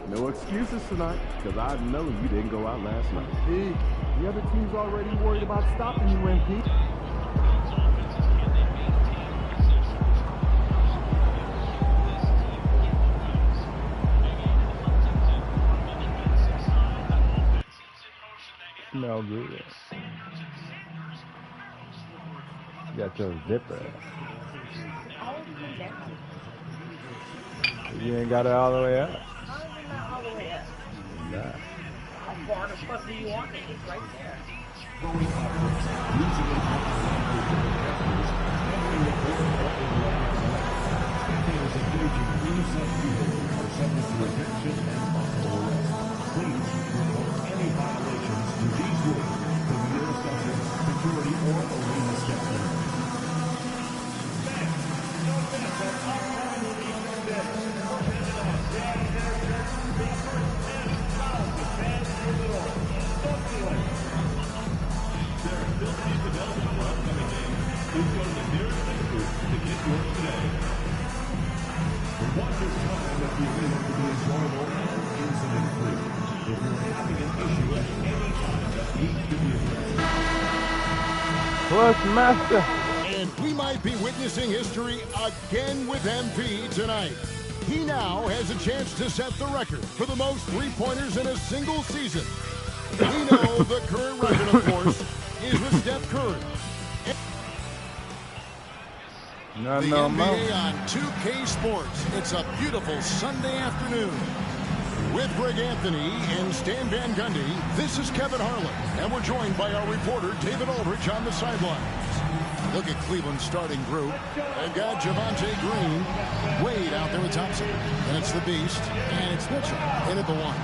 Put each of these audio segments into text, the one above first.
No excuses tonight, because I know you didn't go out last night. Hey, the other team's already worried about stopping you, MP. Smell good. Got your zipper. You ain't got it all the way up. All the way up. Nah. How far the fuck do you want it? It's right there. Any violations to these rules will be assessed security or arena staff. Plus master. And we might be witnessing history again with MP tonight. He now has a chance to set the record for the most three-pointers in a single season. We know the current record, of course, is with Steph Curry. No, The no, NBA no. on 2K Sports. It's a beautiful Sunday afternoon. With Greg Anthony and Stan Van Gundy, this is Kevin Harlan, and we're joined by our reporter David Aldridge on the sidelines. Look at Cleveland's starting group. They've got Javonte Green, Wade out there with Thompson, and it's the Beast, and it's Mitchell in at the one.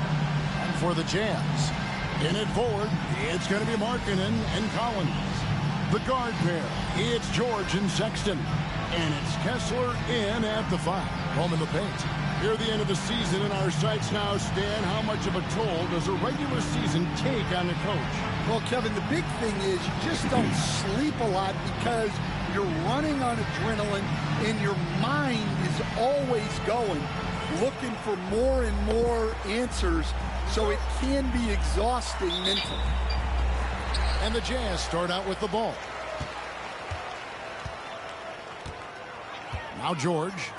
And for the Jazz, in it forward, it's going to be Markkanen and Collins. The guard pair, it's George and Sexton, and it's Kessler in at the 5. Home in the paint. Near the end of the season in our sights now, Stan, how much of a toll does a regular season take on the coach? Well, Kevin, the big thing is you just don't sleep a lot because you're running on adrenaline and your mind is always going, looking for more and more answers, so it can be exhausting mentally. And the Jazz start out with the ball. Now George.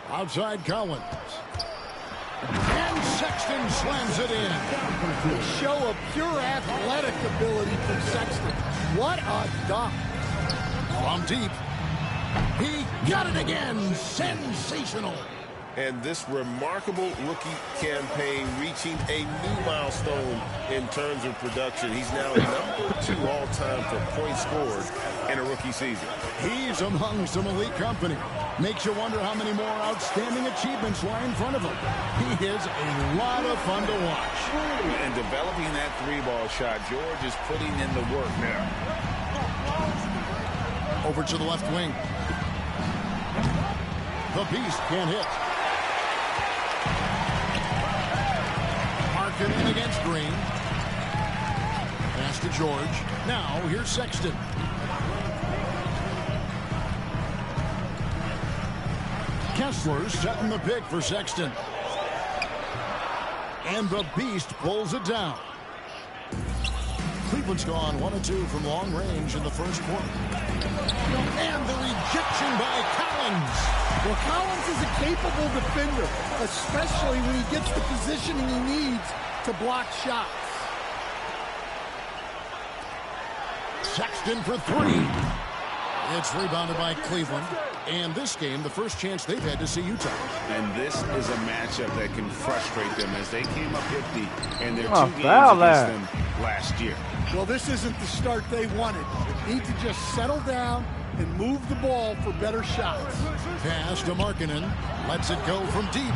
Outside Collins. And Sexton slams it in. A show of pure athletic ability from Sexton. What a dunk. From deep. He got it again. Sensational. And this remarkable rookie campaign reaching a new milestone in terms of production. He's now #2 all-time for points scored in a rookie season. He's among some elite company. Makes you wonder how many more outstanding achievements lie in front of him. He is a lot of fun to watch. And developing that three-ball shot, George is putting in the work now. Over to the left wing. The Beast can't hit. Markkanen against Green. Pass to George. Now here's Sexton. Kessler setting the pick for Sexton. And the Beast pulls it down. Cleveland's gone 1 of 2 from long range in the first quarter. And the rejection by Collins. Well, Collins is a capable defender, especially when he gets the positioning he needs to block shots. Sexton for 3. It's rebounded by Cleveland. And this game, the first chance they've had to see Utah. And this is a matchup that can frustrate them as they came up empty in their 2 games foul against them last year. Well, this isn't the start they wanted. They need to just settle down and move the ball for better shots. Pass to Markkanen. Lets it go from deep.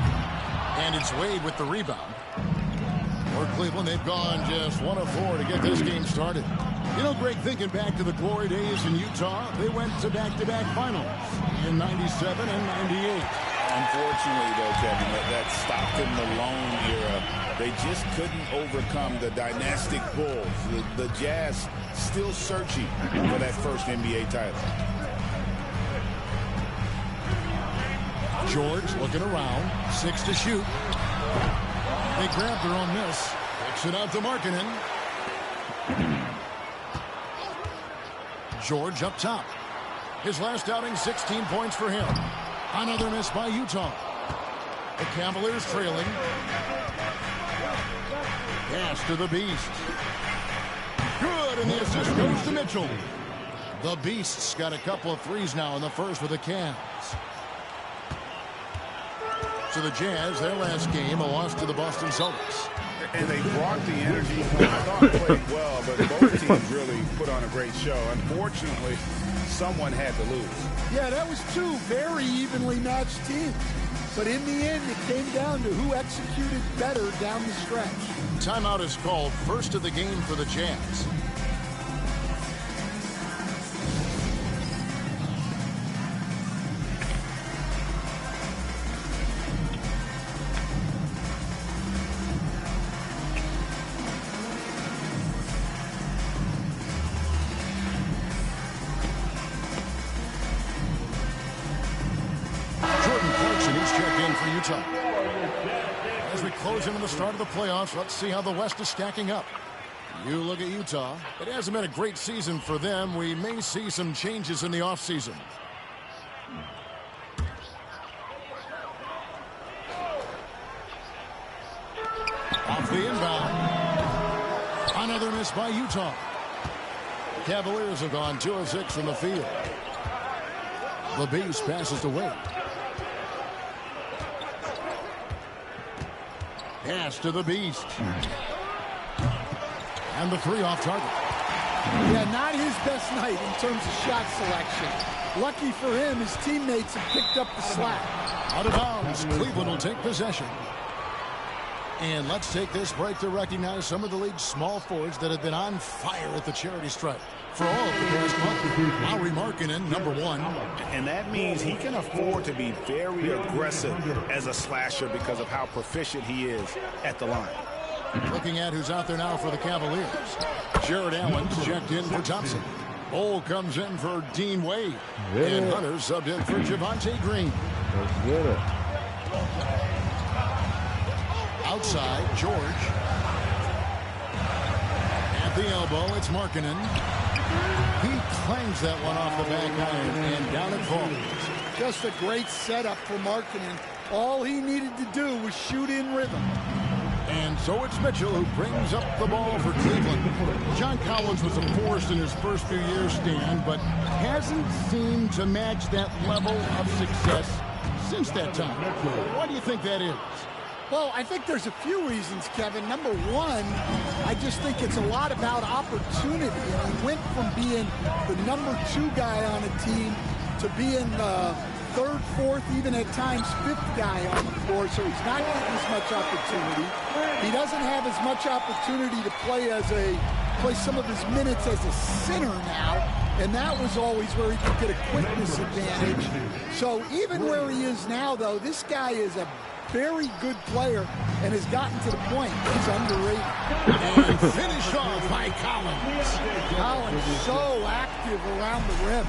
And it's Wade with the rebound. For Cleveland, they've gone just 1 of 4 to get this game started. You know, Greg, thinking back to the glory days in Utah, they went to back-to-back finals in 97 and 98. Unfortunately, though, Kevin, that Stockton Malone era, they just couldn't overcome the dynastic Bulls. The Jazz still searching for that first NBA title. George looking around. 6 to shoot. They grab their own miss. Kicks it out to Markkanen. George up top. His last outing, 16 points for him. Another miss by Utah. The Cavaliers trailing. Pass to the Beast. Good, and the assist goes to Mitchell. The Beast's got a couple of threes now in the first with the Cavs. To the Jazz, their last game, a loss to the Boston Celtics. And they brought the energy. I thought played well, but both teams really put on a great show. Unfortunately, someone had to lose. Yeah, that was 2 very evenly matched teams. But in the end, it came down to who executed better down the stretch. Timeout is called, first of the game for the Jazz. As we close into the start of the playoffs, let's see how the West is stacking up. You look at Utah. It hasn't been a great season for them. We may see some changes in the offseason. Off the inbound. Another miss by Utah. Cavaliers have gone 2 of 6 from the field. The Beast passes away. Pass to the Beast. And the 3 off target. Yeah, not his best night in terms of shot selection. Lucky for him, his teammates have picked up the slack. Out of bounds, Cleveland will take possession. And let's take this break to recognize some of the league's small forwards that have been on fire at the charity stripe. For all of the past month, Lauri Markkanen, #1. And that means he can afford to be very aggressive as a slasher because of how proficient he is at the line. Looking at who's out there now for the Cavaliers. Jared Allen's checked in for Thompson. Ole comes in for Dean Wade. Yeah. And Hunter subbed in for Javonte Green. Let's get it. Outside, George. At the elbow, it's Markkanen. He clangs that one off the back iron, and down it falls. Just a great setup for Markkanen. All he needed to do was shoot in rhythm. And so it's Mitchell who brings up the ball for Cleveland. John Collins was a force in his first few years, Stan, but hasn't seemed to match that level of success since that time. Why do you think that is? Well, I think there's a few reasons, Kevin. Number one, I just think it's a lot about opportunity. And he went from being the number 2 guy on a team to being the 3rd, 4th, even at times 5th guy on the floor. So he's not getting as much opportunity. He doesn't have as much opportunity to play some of his minutes as a center now. And that was always where he could get a quickness advantage. So even where he is now, though, this guy is a very good player and has gotten to the point he's underrated. And finished off by Collins. Collins so active around the rim.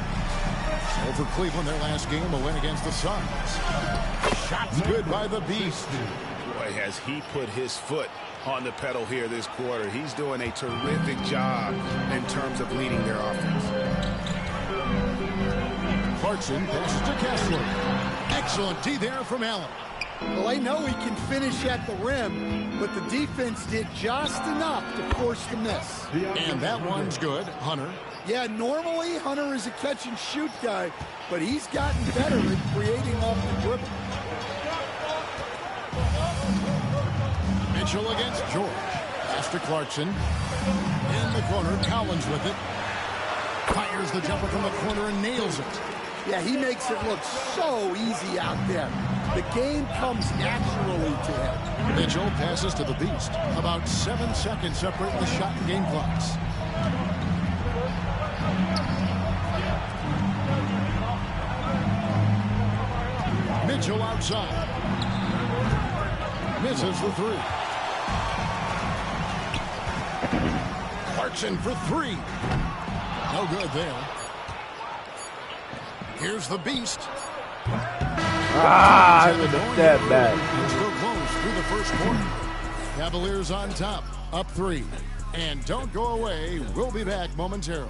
Over Cleveland, their last game, a win against the Suns. Shots good by the Beast. Boy, has he put his foot on the pedal here this quarter. He's doing a terrific job in terms of leading their offense. Clarkson passes to Kessler. Excellent D there from Allen. Well, I know he can finish at the rim, but the defense did just enough to force the miss. And that one's good. Hunter. Yeah, normally Hunter is a catch-and-shoot guy, but he's gotten better at creating off the dribble. Mitchell against George. Pass to Clarkson. In the corner, Collins with it. Fires the jumper from the corner and nails it. Yeah, he makes it look so easy out there. The game comes naturally to him. Mitchell passes to the Beast. About 7 seconds separate the shot and game clocks. Mitchell outside. Misses the 3. Clarkson for 3. No good there. Here's the Beast. With the step back. It's still close through the first quarter. Cavaliers on top, up 3. And don't go away. We'll be back momentarily.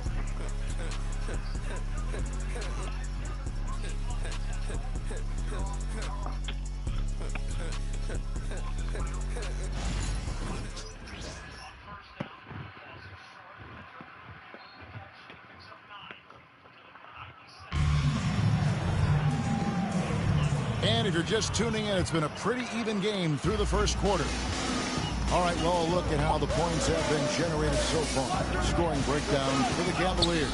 And if you're just tuning in, it's been a pretty even game through the first quarter. All right, well, look at how the points have been generated so far. Scoring breakdown for the Cavaliers.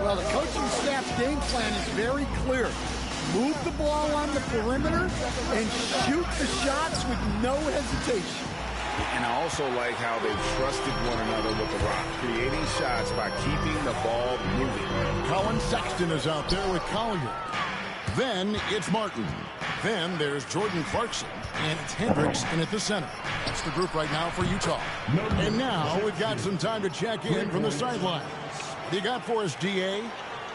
Well, the coaching staff's game plan is very clear. Move the ball on the perimeter and shoot the shots with no hesitation. And I also like how they trusted one another with the rock, creating shots by keeping the ball moving. Colin Sexton is out there with Collier. Then it's Martin. Then there's Jordan Clarkson. And it's Hendricks in at the center. That's the group right now for Utah. And now we've got some time to check in from the sidelines. What do you got for us, DA?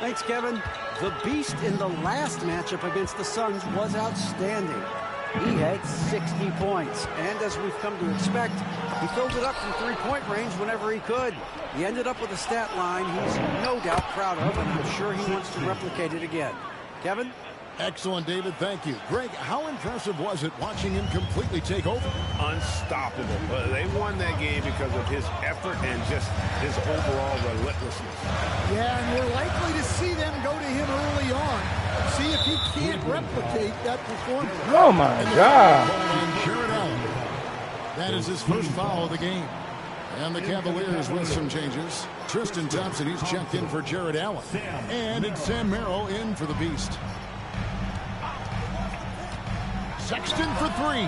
Thanks, Kevin. The Beast in the last matchup against the Suns was outstanding. He had 60 points, and as we've come to expect, he filled it up from three-point range whenever he could. He ended up with a stat line he's no doubt proud of, and I'm sure he wants to replicate it again. Kevin? Excellent, David. Thank you. Greg, how impressive was it watching him completely take over? Unstoppable. They won that game because of his effort and just his overall relentlessness. Yeah, and we're likely to see them go to him early on. See if he can't replicate that performance. Oh, my God. Jarrett Allen. That is his first foul of the game. And the Cavaliers with some changes. Tristan Thompson, he's checked in for Jarrett Allen. And it's Sam Merrill in for the Beast. Sexton for 3.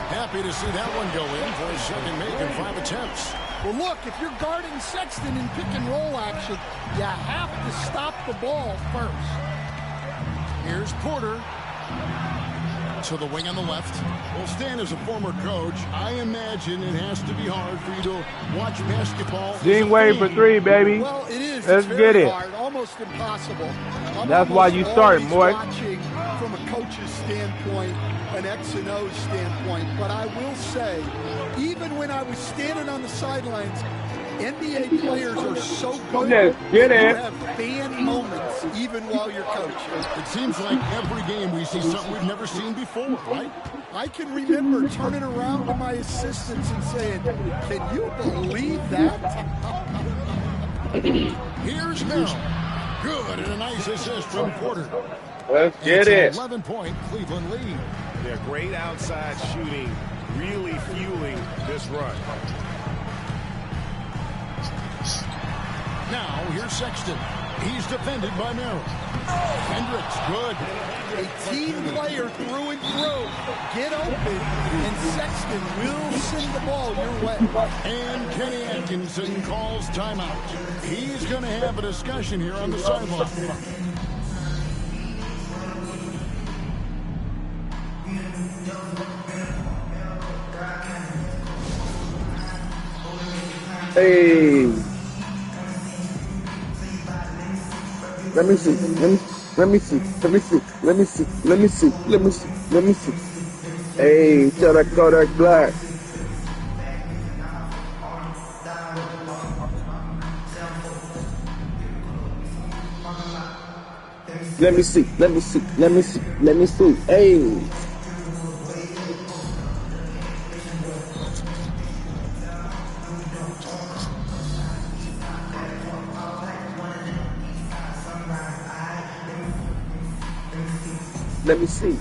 Happy to see that one go in for his second make in 5 attempts. Well, look, if you're guarding Sexton in pick and roll action, you have to stop the ball first. Here's Porter to the wing on the left. Well, Stan is a former coach. I imagine it has to be hard for you to watch basketball. Dean Wade for 3, baby. Well, it is. Let's get it. Hard, almost impossible. That's why you start, boy. Watching from a coach's standpoint, an X and O standpoint, but I will say, even when I was standing on the sidelines, NBA players are so good. Yes, get it. You have fan moments even while you're coaching. It seems like every game we see something we've never seen before, right? I can remember turning around to my assistants and saying, "Can you believe that?" Here's Merrill. Good, and a nice assist from Porter. Let's And get it's it. an 11-point Cleveland lead. Yeah, great outside shooting, really fueling this run. Now, here's Sexton. He's defended by Merrill. Hendricks, good. A team player through and through. Get open, and Sexton will send the ball your way. And Kenny Atkinson calls timeout. He's going to have a discussion here on the sideline. Hey. Let me see. Let me see. Hey, tell that Kodak Black. Let me see. Hey. Let me see. Let me see. Hey. Let me see.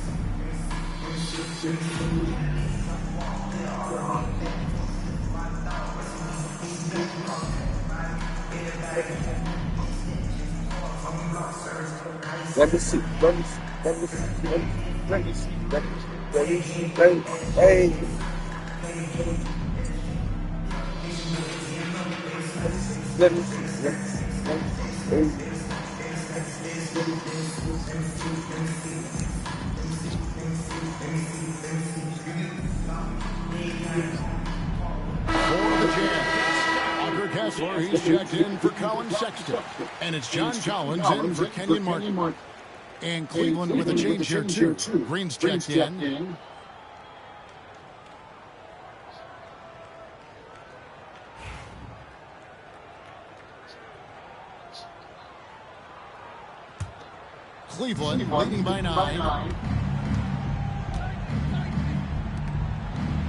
Kessler, he's checked in for Colin Sexton. And it's John Collins in for Kenyon Martin. And Cleveland with a change here, too. Green's checked in. Cleveland leading by 9.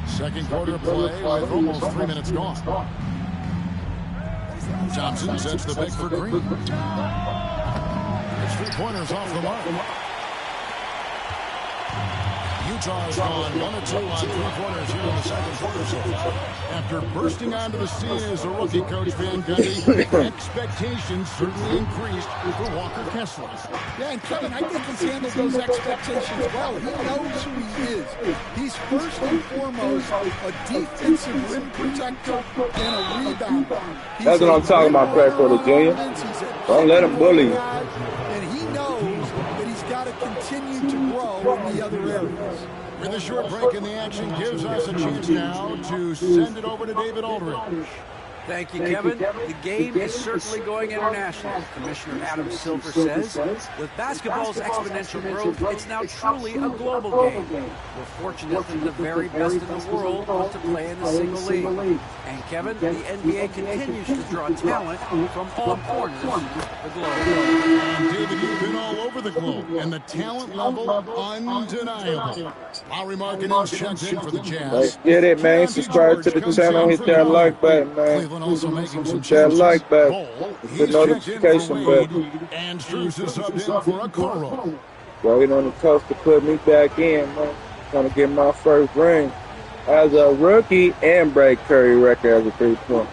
Second quarter of play with almost 3 minutes gone. Johnson sets the pick for Green. It's 3-pointers off the mark. Utah's gone 1-2 on 3-pointers here in the second quarter so far. After bursting onto the scene as a rookie, Coach Van Gundy, expectations certainly increased for Walker Kessler. Yeah, and Kevin, I think he's handled those expectations well. He knows who he is. He's first and foremost a defensive rim protector and a rebounder. That's what I'm talking about, Craig for the junior. Don't let him bully you. And he knows that he's got to continue to grow in the other areas. With a short break in the action gives us a chance now to send it over to David Aldridge. Thank you, Kevin. The game is certainly going international. Commissioner Adam Silver says, with basketball's exponential growth, it's now truly a global game. We're fortunate that the very best in the world want to play in a single league. And Kevin, the NBA continues to draw talent from all corners of the globe. And David, you've been all over the globe, and the talent level undeniable. Lowry Markkanen's checked in for the Jazz. Let's get it, man. Subscribe to the channel. Hit that like button, man. Also making some Hit that like button. Hit the notification button. And Struz is subbed in for a Coro. Waiting on the coach to put me back in, man. Trying to get my first ring as a rookie and break Curry record as a 3-point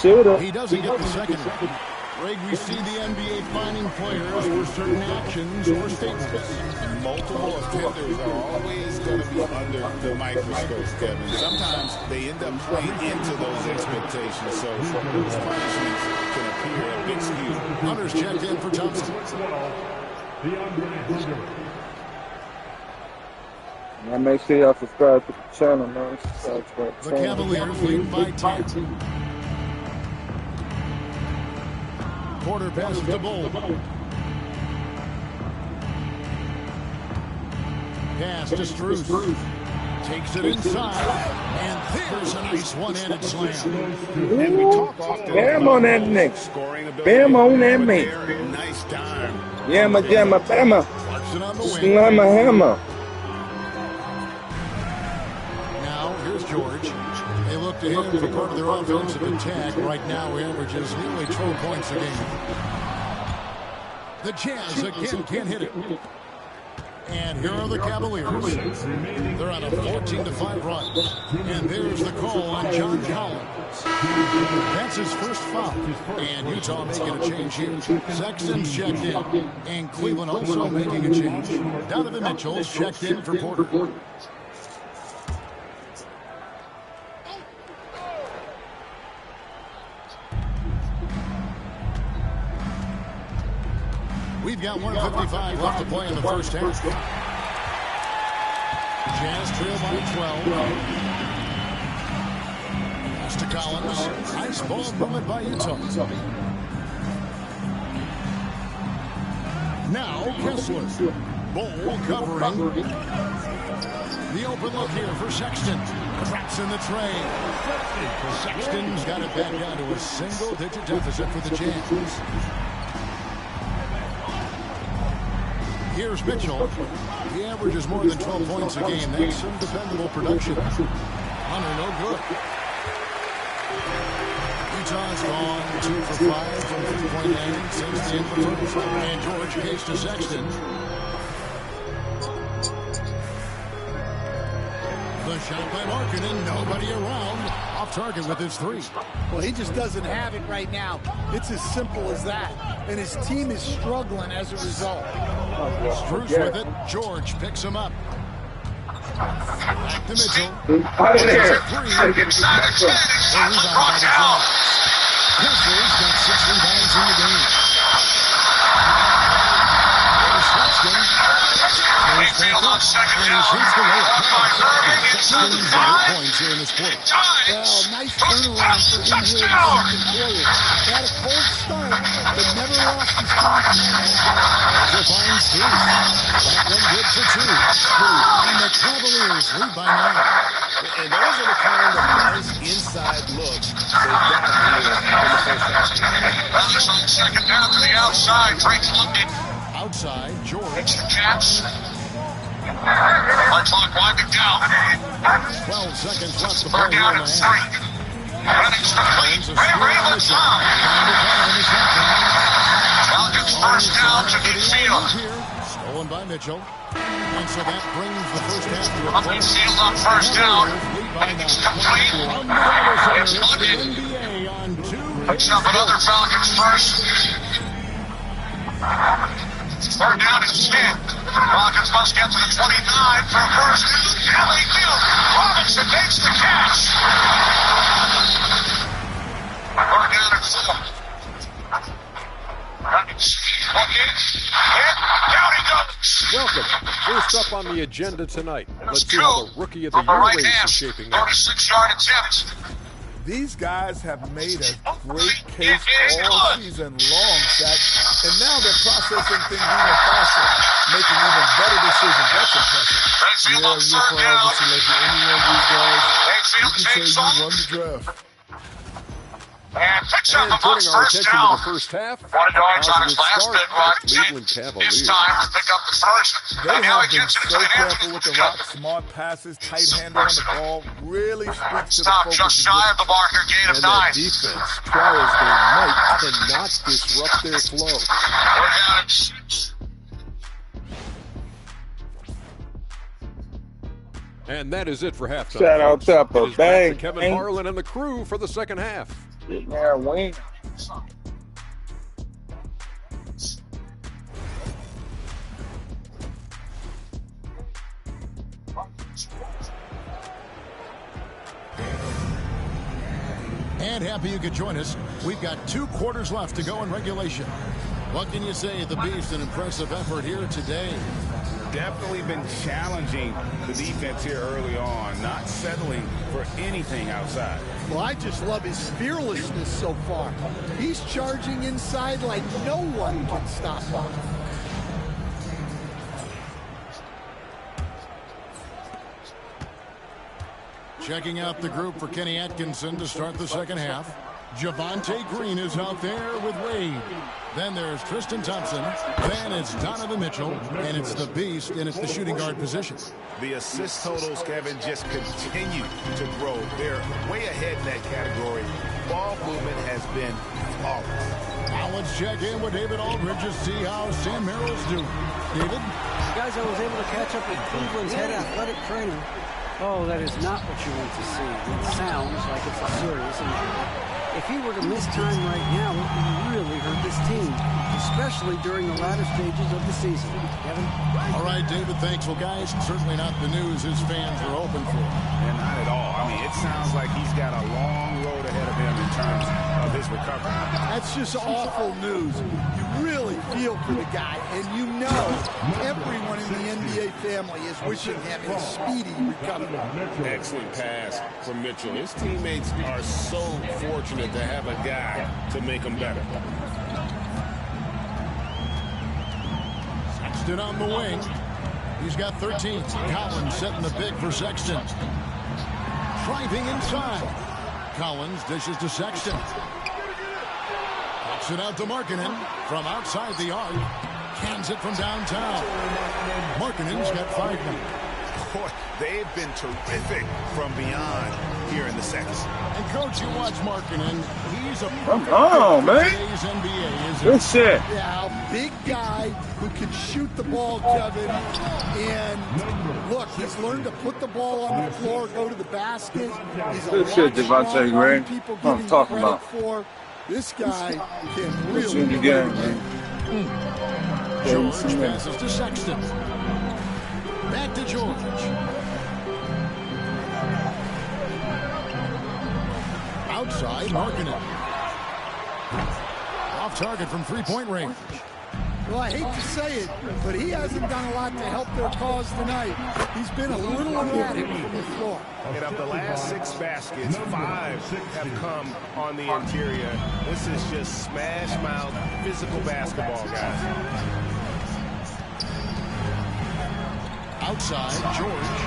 shooter. He doesn't get the second ring. Greg, we see the NBA finding players for certain actions or statements. Multiple offenders are always going to be under the microscope, Kevin. Sometimes they end up playing into those expectations, so those punishments can appear a bit skewed. Hunter's checked in for Thompson. Now make sure y'all subscribe to the channel, man. The Cavaliers lead by 10. Porter passes to Bull. Pass to Struz. Takes it inside. And there's a nice one-handed slam. And we talk often Bam on that neck. scoring ability. Bam on that man. Nice dime. Yamma, jamma, bamma. Clarkson on the wing. Slamma, hammer. Now, here's George. They look to him for part of their offensive attack. Right now, he averages nearly 12 points a game. The Jazz again can't hit it. And here are the Cavaliers. They're on a 14-5 run. And there's the call on John Collins. That's his first foul. And Utah making a change here. Sexton's checked in. And Cleveland also making a change. Donovan Mitchell's checked in for Porter. We've got 1:55 left to play in the first half. Jazz trail by 12. Pass to Collins. Nice ball movement by Utah. Now Kessler. Ball covering. The open look here for Sexton. Traps in the tray. Sexton's got it back down to a single-digit deficit for the Jazz. Here's Mitchell. He averages more than 12 points a game. That's some dependable production. Hunter, no good. Utah's gone 2 for 5 from 3-point land since the end of the first. And George Case to Sexton. The shot by Markkanen. Nobody around. Off target with his 3. Well, he just doesn't have it right now. It's as simple as that. And his team is struggling as a result. Strus with it. George picks him up. Back to Mitchell. Out of there. Kessler's got 6 rebounds in the game. Mayfield on second down. Sexton's 8 points here in this quarter. Well, nice turnaround for him here in the second quarter. Got a cold start, but never lost his confidence. Finds 3. That one good for 2. And the Cavaliers lead by 9. And those are the kind of nice inside looks they've got here in the first half. Brothers on second down to the outside. Drake's looking. Outside, George. It's the Cats. Play clock winding down. 12 seconds left to play Third down in and the 3. half. Running's complete. Ravens time. Falcons first down to midfield. Stolen by Mitchell. And so that brings the first half to a Up close. midfield on first down. It's complete. It's looking. NBA on 2. Picks up another Falcons first. Third down and 10. Falcons must get to the 29 for a first. And they do. Robinson makes the catch. Third down and 4. Looking. Hit. Down he goes. Welcome. First up on the agenda tonight. Let's see Two how the Rookie of the from the Year right race hand. is shaping up. 36-yard attempt. These guys have made a great case all season long, Zach, and now they're processing things even faster, making even better decisions. That's impressive. Mayfield on third down. Any one of these guys, Mayfield you can takes say you off. run the draft. And picks up And amongst turning our first attention to down. the first half. 1 yards on his Positive last start big for run. the Cleveland Cavaliers. This time to pick up the first. They And now have he been gets it to so the end. careful with the rock, smart passes, tight handle on the ball, really speaks to the Stop focus. just shy of the marker, gain of And that 9. defense, try as they might, cannot disrupt their flow. We're down at 6. And that is it for halftime. Shout out to Upper It is back to Bang. Kevin Harlan and the crew for the second half. Getting there, wing. And happy you could join us. We've got 2 quarters left to go in regulation. What can you say? The Beast, an impressive effort here today. Definitely been challenging the defense here early on, not settling for anything outside. Well, I just love his fearlessness so far. He's charging inside like no one can stop him. Checking out the group for Kenny Atkinson to start the second half. Javonte Green is out there with Wade. Then there's Tristan Thompson. Then it's Donovan Mitchell. And it's the Beast, and it's the shooting guard position. The assist totals, Kevin, just continue to grow. They're way ahead in that category. Ball movement has been flawless. Now let's check in with David Aldridge to see how Sam Merrill's doing. David? Guys, I was able to catch up with Cleveland's head athletic trainer. Oh, that is not what you want to see. It sounds like it's a serious injury. If he were to miss time right now, it would really hurt this team, especially during the latter stages of the season. Kevin? All right, David, thanks. Well, guys, certainly not the news his fans were hoping for. Yeah, not at all. I mean, it sounds like he's got a long road ahead of him in terms of his recovery. That's just awful news. You really feel for the guy, and you know everyone in the NBA family is wishing him a speedy recovery. Excellent pass from Mitchell. His teammates are so fortunate to have a guy to make them better. Sexton on the wing. He's got 13. Collins setting the pick for Sexton. Driving inside. Collins dishes to Sexton. Puts it out to Markkanen from outside the arc. Cans it from downtown. Markkanen's got 5 now. Boy, they've been terrific from beyond here in the second. And coach, you watch Markkanen. He's a Come on, man. today's NBA, Good shit. Yeah, a big guy who can shoot the ball, Kevin. And look, he's learned to put the ball on the floor, go to the basket. He's a Good shit, Devontae Green. People What I'm giving talking credit about. for. This guy can It's really in the play game, the man. George passes to Sexton. Back to George. Outside, Markkanen. Off target from three-point range. Well, I hate to say it, but he hasn't done a lot to help their cause tonight. He's been a little erratic from the floor. And of the last 6 baskets, 5 have come on the interior. This is just smash mouth physical basketball, guys. Outside, George.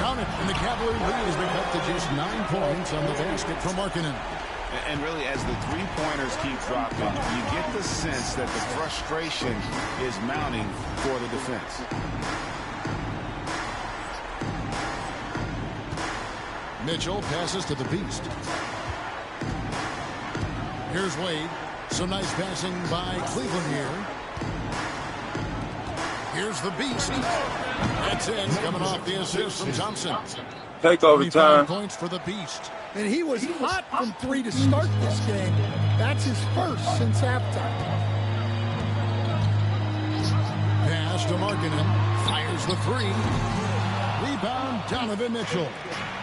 Count it, and the Cavalier lead has been cut to just 9 points on the basket from Markkanen. And really, as the three-pointers keep dropping, you get the sense that the frustration is mounting for the defense. Mitchell passes to the Beast. Here's Wade. Some nice passing by Cleveland here. Here's the Beast. That's in, coming off the assist from Thompson. Take overtime. 25 points for the Beast. And he was hot from 3 to start this game. That's his first since halftime. Pass to Markkanen. Fires the 3. Rebound, Donovan Mitchell.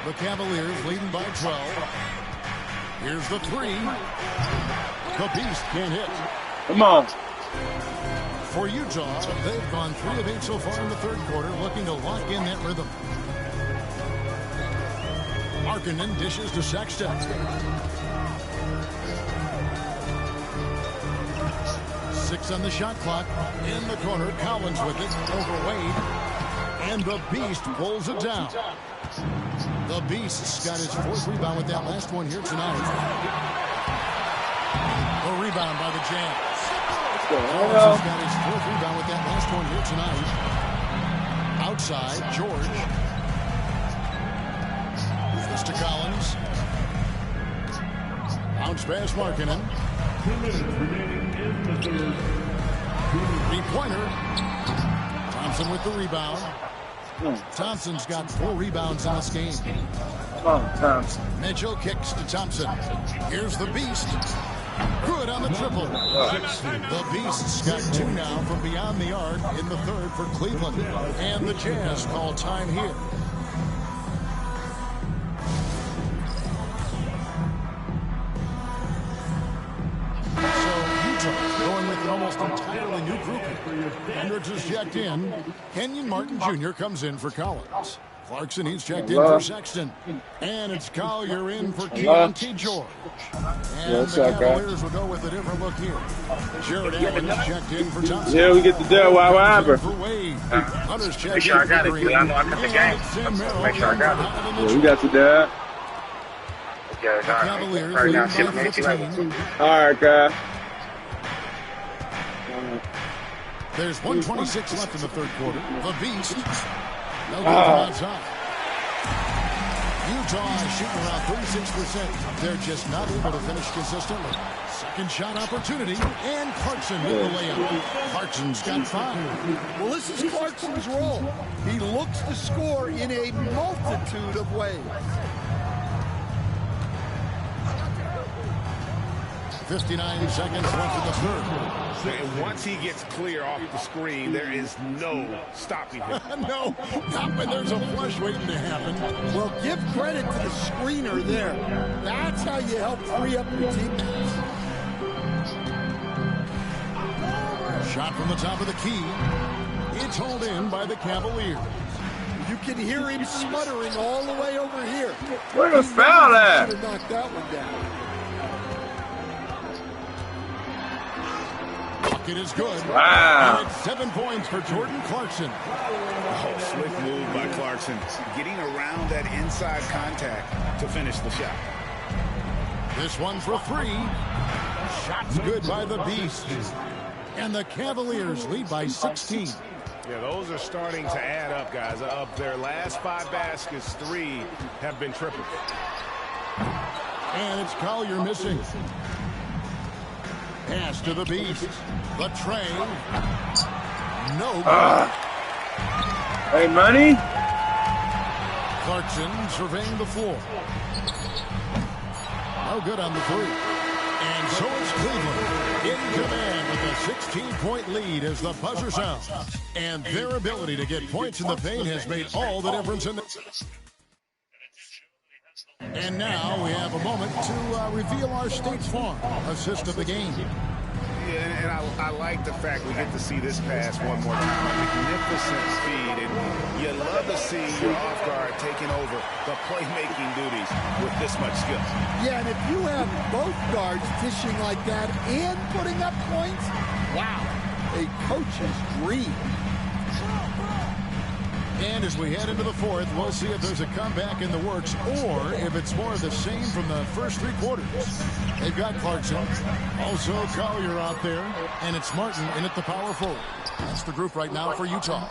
The Cavaliers leading by 12. Here's the 3. The Beast can't hit. Come on. For Utah, they've gone 3 of 8 so far in the third quarter, looking to lock in that rhythm. Markkanen dishes to Sexton. 6 on the shot clock. In the corner, Collins with it over Wade. And the Beast pulls it down. The Beast's got his 4th rebound with that last one here tonight. The rebound by the Jazz. Collins has got his 4th rebound with that last one here tonight. Outside, George. This to Collins. Bounce pass, Markkanen. 2 minutes remaining in the third. 3-pointer. Thompson with the rebound. Thompson's got 4 rebounds in this game. Come on, Thompson. Mitchell kicks to Thompson. Here's the Beast. Good on the triple. The Beast's got 2 now from beyond the arc in the third for Cleveland. And the Jazz call time here. Going with an almost entirely new group here. Hendricks is checked in. Kenyon Martin Jr. comes in for Collins. Clarkson, he's checked in for Sexton. And it's Collier in for Keontae George. And the Cavaliers will go with a different look here. Jared Allen is checked in for Thompson. Yeah, we get the deal while we're over. For Wade. Hunter's checked Make sure in I got for it, Green. I know I got the game. Make sure I got it. Yeah, we got the deal. The Cavaliers lead by 15. All right, guys. There's 1:26 left in the third quarter. The Beast. No good from outside. Utah is shooting around 36%. They're just not able to finish consistently. Second shot opportunity, and Clarkson with the layup. Clarkson's got 5. Well, this is Clarkson's role. He looks to score in a multitude of ways. 59 seconds left in the third. And once he gets clear off the screen, there is no stopping him. No, not when there's a flush waiting to happen. Well, give credit to the screener there. That's how you help free up your teammates. Shot from the top of the key. It's hauled in by the Cavaliers. You can hear him sputtering all the way over here. Where's the foul at? Should have knocked that one down. Bucket is good. Wow. And it's 7 points for Jordan Clarkson. Oh, slick move by Clarkson. Getting around that inside contact to finish the shot. This one for 3. Shot's good by the Beast. And the Cavaliers lead by 16. Yeah, those are starting to add up, guys. Of their last 5 baskets, 3 have been triples. And it's Collier missing. Pass to the Beast. The tray. No good. Hey, money. Clarkson surveying the floor. No good on the 3. And so it's Cleveland in command with a 16-point lead as the buzzer sounds. And their ability to get points in the paint has made all the difference in the... And now we have a moment to reveal our State Farm assist of the game. Yeah, and I like the fact we get to see this pass one more time. A magnificent speed, and you love to see your off guard taking over the playmaking duties with this much skill. Yeah, and if you have both guards dishing like that and putting up points, wow, a coach's dream. And as we head into the 4th, we'll see if there's a comeback in the works or if it's more of the same from the first 3 quarters. They've got Clarkson, also Collier out there, and it's Martin in at the power forward. That's the group right now for Utah.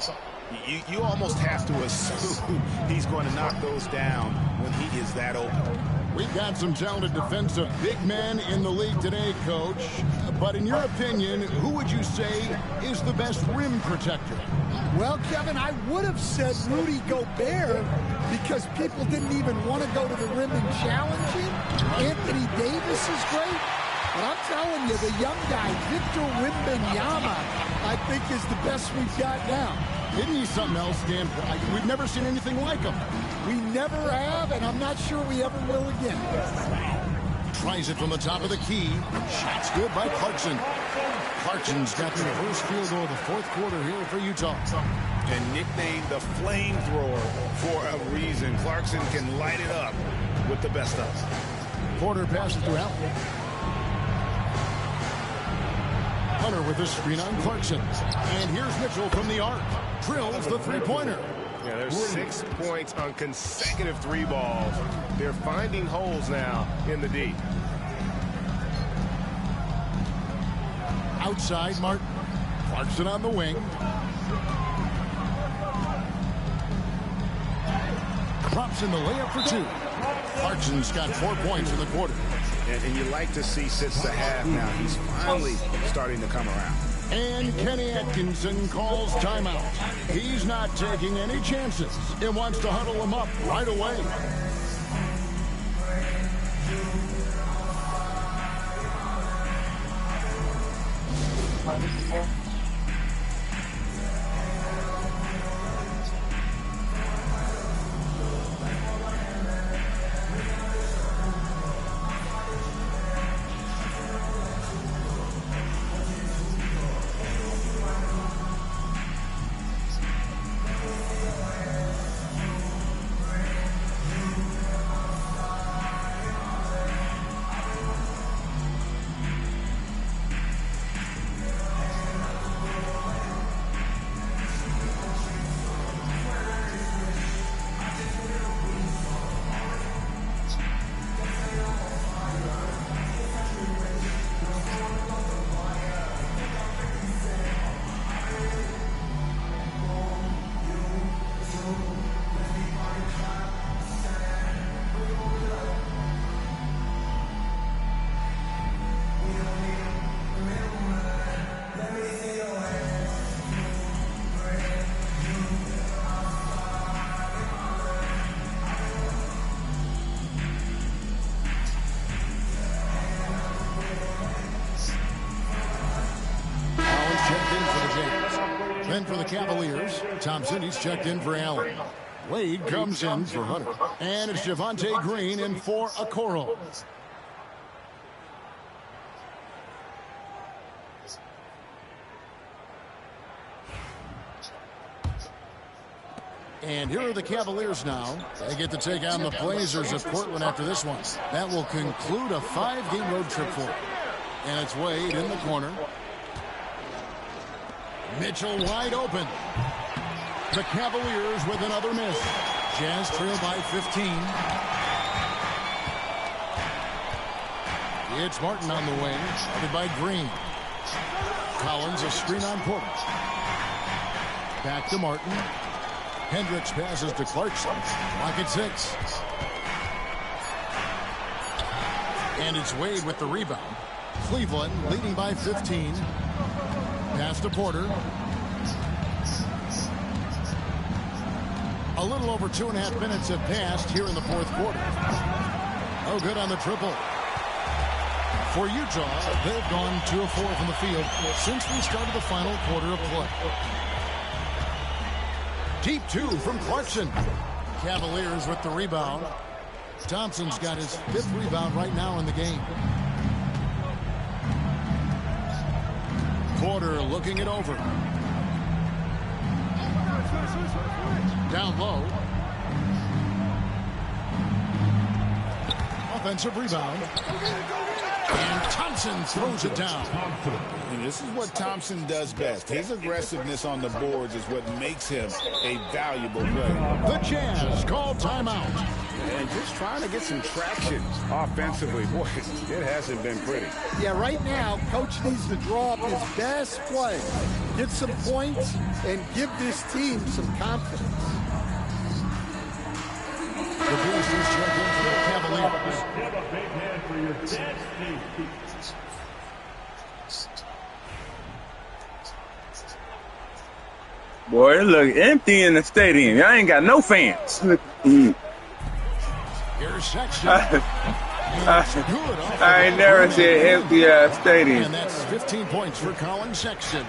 You almost have to assume he's going to knock those down when he is that open. We've got some talented defensive big men in the league today, Coach. But in your opinion, who would you say is the best rim protector? Well, Kevin, I would have said Rudy Gobert because people didn't even want to go to the rim and challenge him. Anthony Davis is great. But I'm telling you, the young guy, Victor Wembanyama, I think is the best we've got now. Isn't he something else, Dan? We've never seen anything like him. We never have, and I'm not sure we ever will again. Tries it from the top of the key. Shot's good by Clarkson. Clarkson's got the first field goal of the 4th quarter here for Utah. And nicknamed the flamethrower for a reason. Clarkson can light it up with the best of them. Porter passes to Allen. Hunter with the screen on Clarkson. And here's Mitchell from the arc. Drills the 3-pointer. Yeah, there's 6 points on consecutive 3 balls. They're finding holes now in the D. Outside, Martin. Clarkson on the wing. Drops in the layup for 2. Clarkson's got 4 points in the quarter. And you like to see since the half now. He's finally starting to come around. And Kenny Atkinson calls timeout. He's not taking any chances and wants to huddle him up right away. Then for the Cavaliers, Thompson, he's checked in for Allen. Wade comes in for Hunter. And it's Javonte Green in for Okoro. And here are the Cavaliers now. They get to take on the Blazers of Portland after this one. That will conclude a 5-game road trip for them. And it's Wade in the corner. Mitchell wide open. The Cavaliers with another miss. Jazz trail by 15. It's Martin on the wing, guarded by Green. Collins a screen on Porter. Back to Martin. Hendricks passes to Clarkson. Clock at 6. And it's Wade with the rebound. Cleveland leading by 15. Pass to Porter. A little over 2.5 minutes have passed here in the fourth quarter. No good on the triple. For Utah, they've gone 2 of 4 from the field since we started the final quarter of play. Deep 2 from Clarkson. Cavaliers with the rebound. Thompson's got his 5th rebound right now in the game. Porter looking it over. Down low. Offensive rebound. And Thompson throws it down. And this is what Thompson does best. His aggressiveness on the boards is what makes him a valuable player. The Jazz call timeout. And just trying to get some traction offensively. Boy, it hasn't been pretty. Yeah, right now, Coach needs to draw up his best play, get some points, and give this team some confidence. The Boosters check in for the Cavaliers. Give a big hand for your dad, Boy, it look empty in the stadium. Y'all ain't got no fans. Here's Sexton. I ain't never seen an empty stadium. And that's 15 points for Colin Sexton.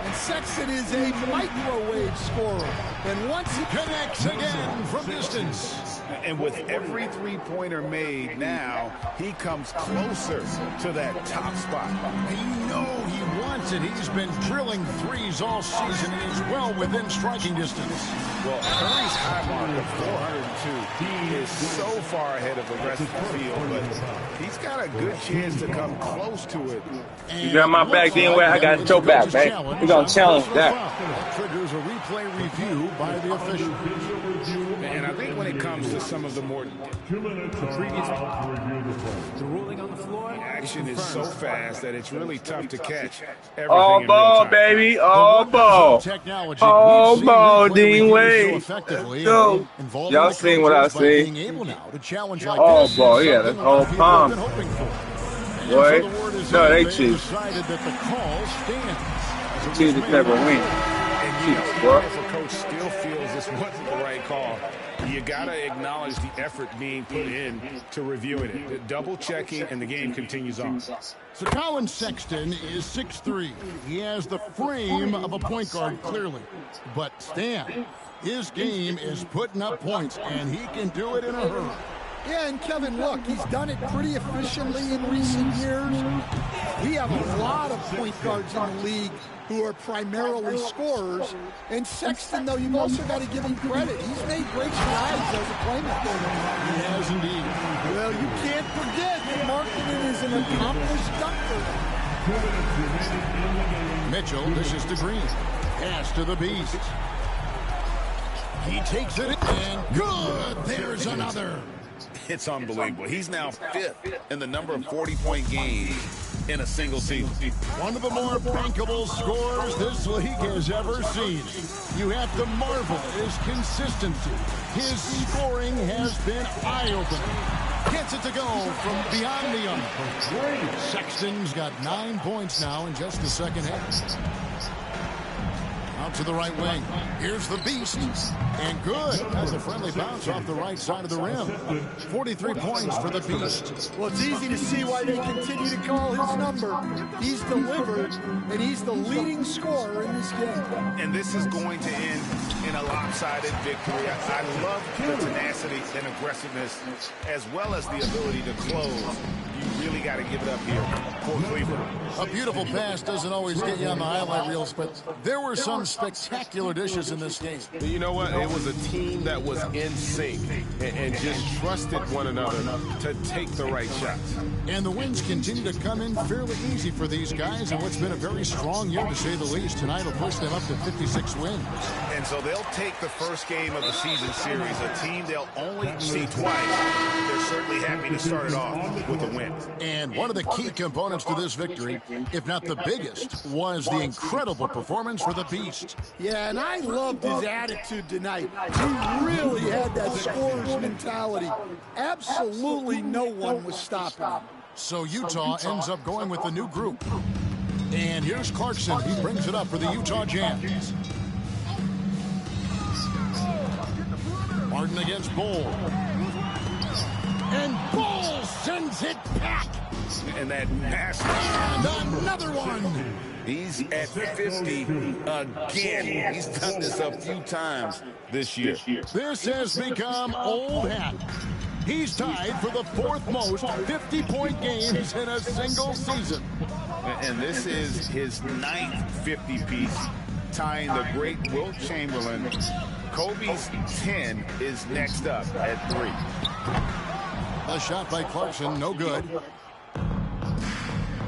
And Sexton is a microwave scorer. And once he connects again from distance. And with every three-pointer made now, he comes closer to that top spot. You know he wants it. He's been drilling threes all season and he's well within striking distance. Well, Curry's high mark of 402 is so far ahead of the rest of the field, but he's got a good chance to come close to it. You got my back anyway, I got your back, babe. We're going to challenge that. That triggers a replay review by the official. And I think when it comes to some of the more previous, the ruling on the floor, action is so fast that it's really tough to catch everything. All ball, baby. All ball. All ball, Dean Wade. Let's go. Y'all seen what I see. All ball. Yeah, that's all palm. Boy, no, they cheat. Cheaters never win. Cheaters, boy. If a coach still feels this wasn't the right call, you got to acknowledge the effort being put in to reviewing it, double checking, and the game continues on. So Colin Sexton is 6'3". He has the frame of a point guard, clearly. But Stan, his game is putting up points, and he can do it in a hurry. Yeah, and Kevin, look, he's done it pretty efficiently in recent years. We have a lot of point guards in the league who are primarily scorers. And Sexton, though, you've also got to give him credit. He's made great strides as a playmaker. He has indeed. Well, you can't forget that Markkanen is an accomplished dunker. Mitchell dishes to Green. Pass to the Beast. He takes it and good. There's another. It's unbelievable. He's now 5th in the number of 40-point games in a single season. One of the more bankable scorers this league has ever seen. You have to marvel at his consistency. His scoring has been eye-opening. Gets it to go from beyond the arc. Sexton's got 9 points now in just the second half. Out to the right wing. Here's the Beast. And good. That's a friendly bounce off the right side of the rim. 43 points for the Beast. Well, it's easy to see why they continue to call his number. He's delivered, and he's the leading scorer in this game. And this is going to end in a lopsided victory. I love the tenacity and aggressiveness, as well as the ability to close. You really got to give it up here for Cleveland. A beautiful pass doesn't always get you on the highlight reels, but there were some spectacular dishes in this game. You know what? It was a team that was in sync and just trusted one another to take the right shots. And the wins continue to come in fairly easy for these guys in what's been a very strong year, to say the least. Tonight will push them up to 56 wins. And so they'll take the first game of the season series, a team they'll only see twice. They're certainly happy to start it off with a win. And one of the key components to this victory, if not the biggest, was the incredible performance for the Beast. Yeah, and I loved his attitude tonight. He really had that scorer's mentality. Absolutely no one was stopping him. So Utah ends up going with the new group. And here's Clarkson. He brings it up for the Utah Jazz. Martin against Bull. And Bull sends it back. And that pass. And another one. He's at 50 again. He's done this a few times this year. This has become old hat. He's tied for the fourth most 50-point games in a single season. And this is his 9th 50-piece, tying the great Wilt Chamberlain. Kobe's 10 is next up at 3. A shot by Clarkson, no good.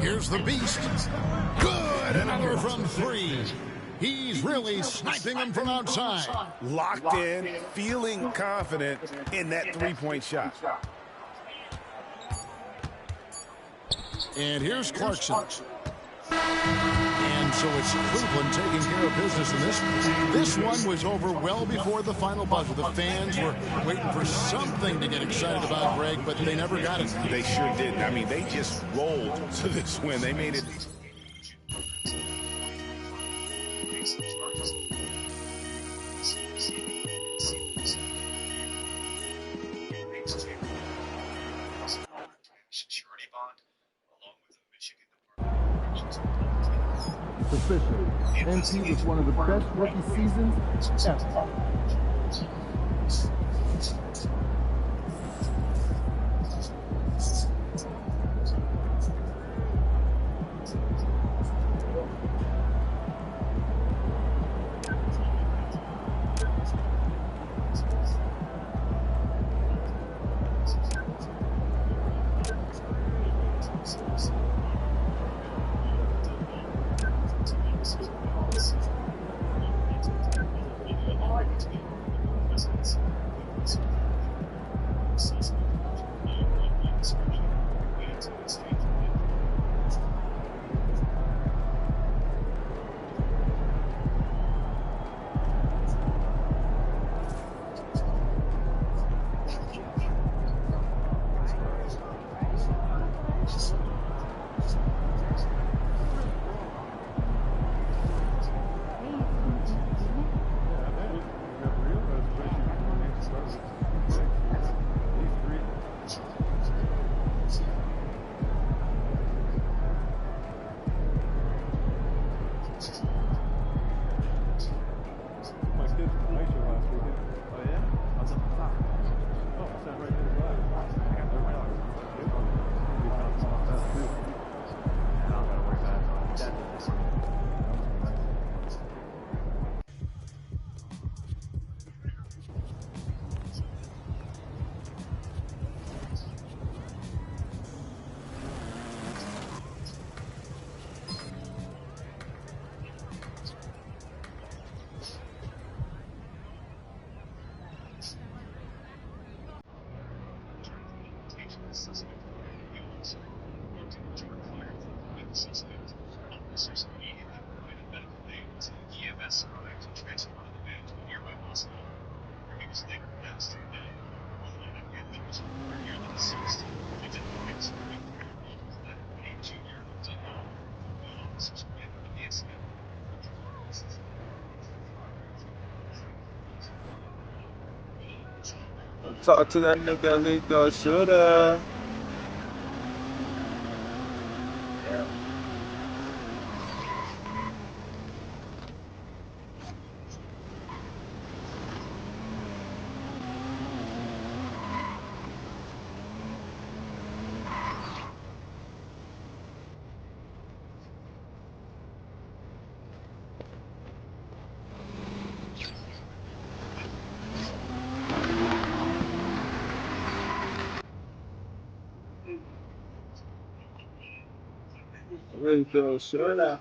Here's the Beast. Good, another from 3. He's really sniping them from outside. Locked in, feeling confident in that three-point shot. And here's Clarkson. And so it's Cleveland taking care of business in this. This one was over well before the final buzzer. The fans were waiting for something to get excited about, Greg, but they never got it. They sure didn't. I mean, they just rolled to this win. They made it. It's official. MP was one of the best rookie seasons ever. Talk to that nigga, Lito Shoulda. Lito Shoulda.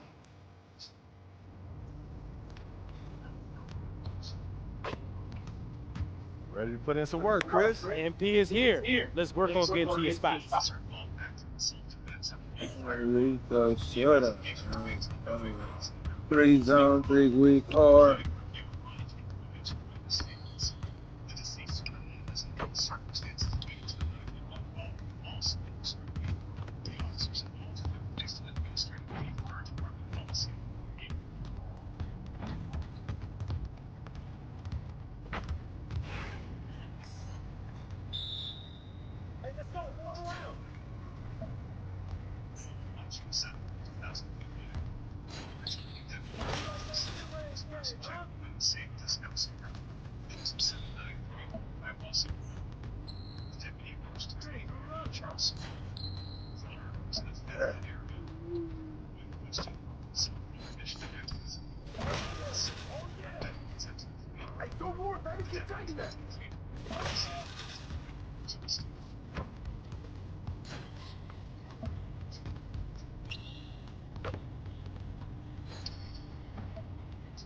Ready to put in some work, Chris. MP is here. Let's work on getting to your spots. Lito Shoulda. 3 zone, 3 week hard.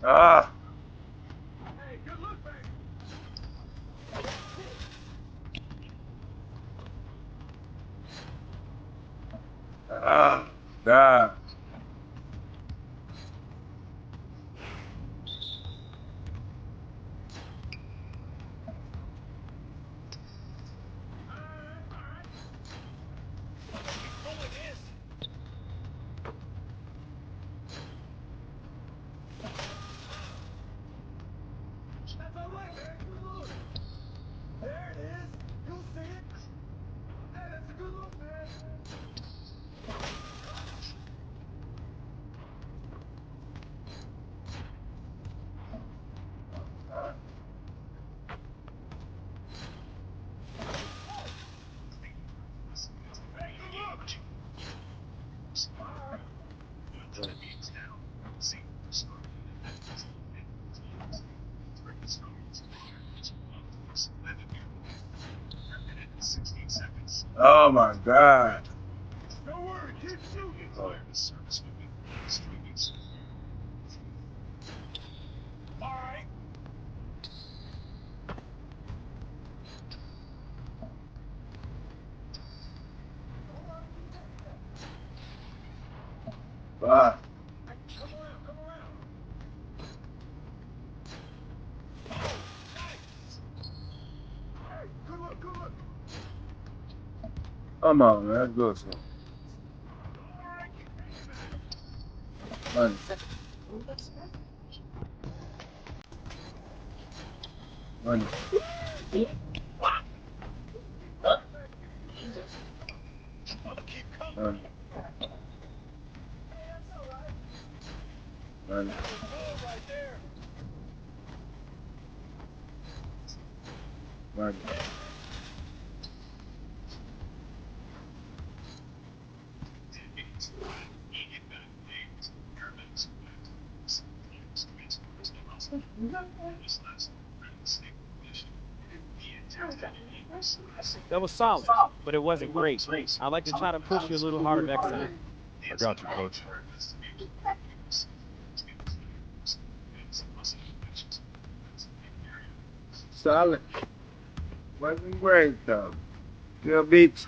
Ah. Ah, God. Oh my God. Bye. Come on, man. Let's go. So. Money. Money. Money. Money. Money. That was solid, but it wasn't great. I'd like to try to push you a little harder next time. I got you, coach. Solid. Wasn't great though. Still beats.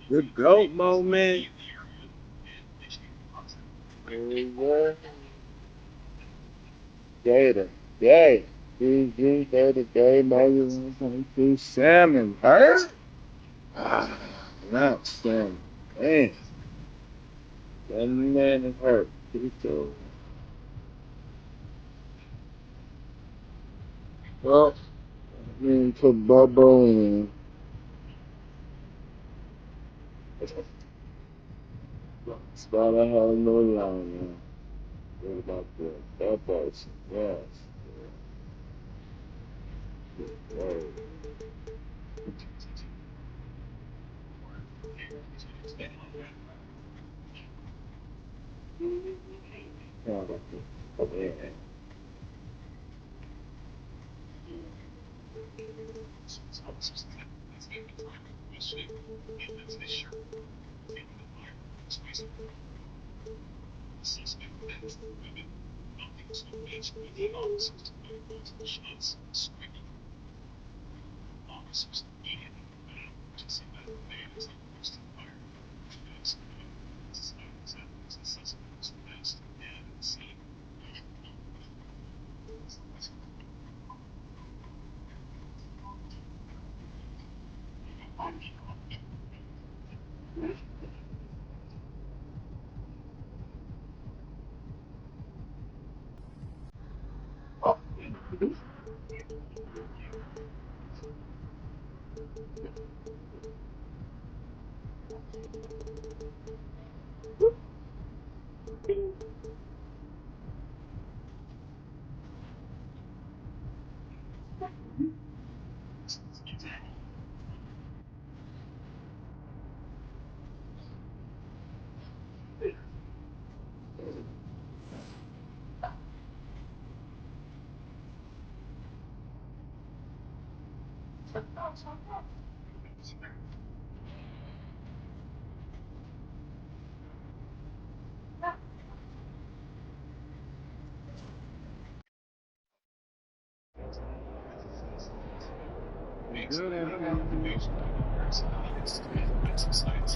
The GOAT moment. Gator. Yay. GG, Gator, Gay, Mayu, 22, Salmon. Hurt? Not Salmon. Man. That man is hurt. Well, I mean, put Bobo in. Start a whole new line now. What about that person? Yes. Whoa. Yeah.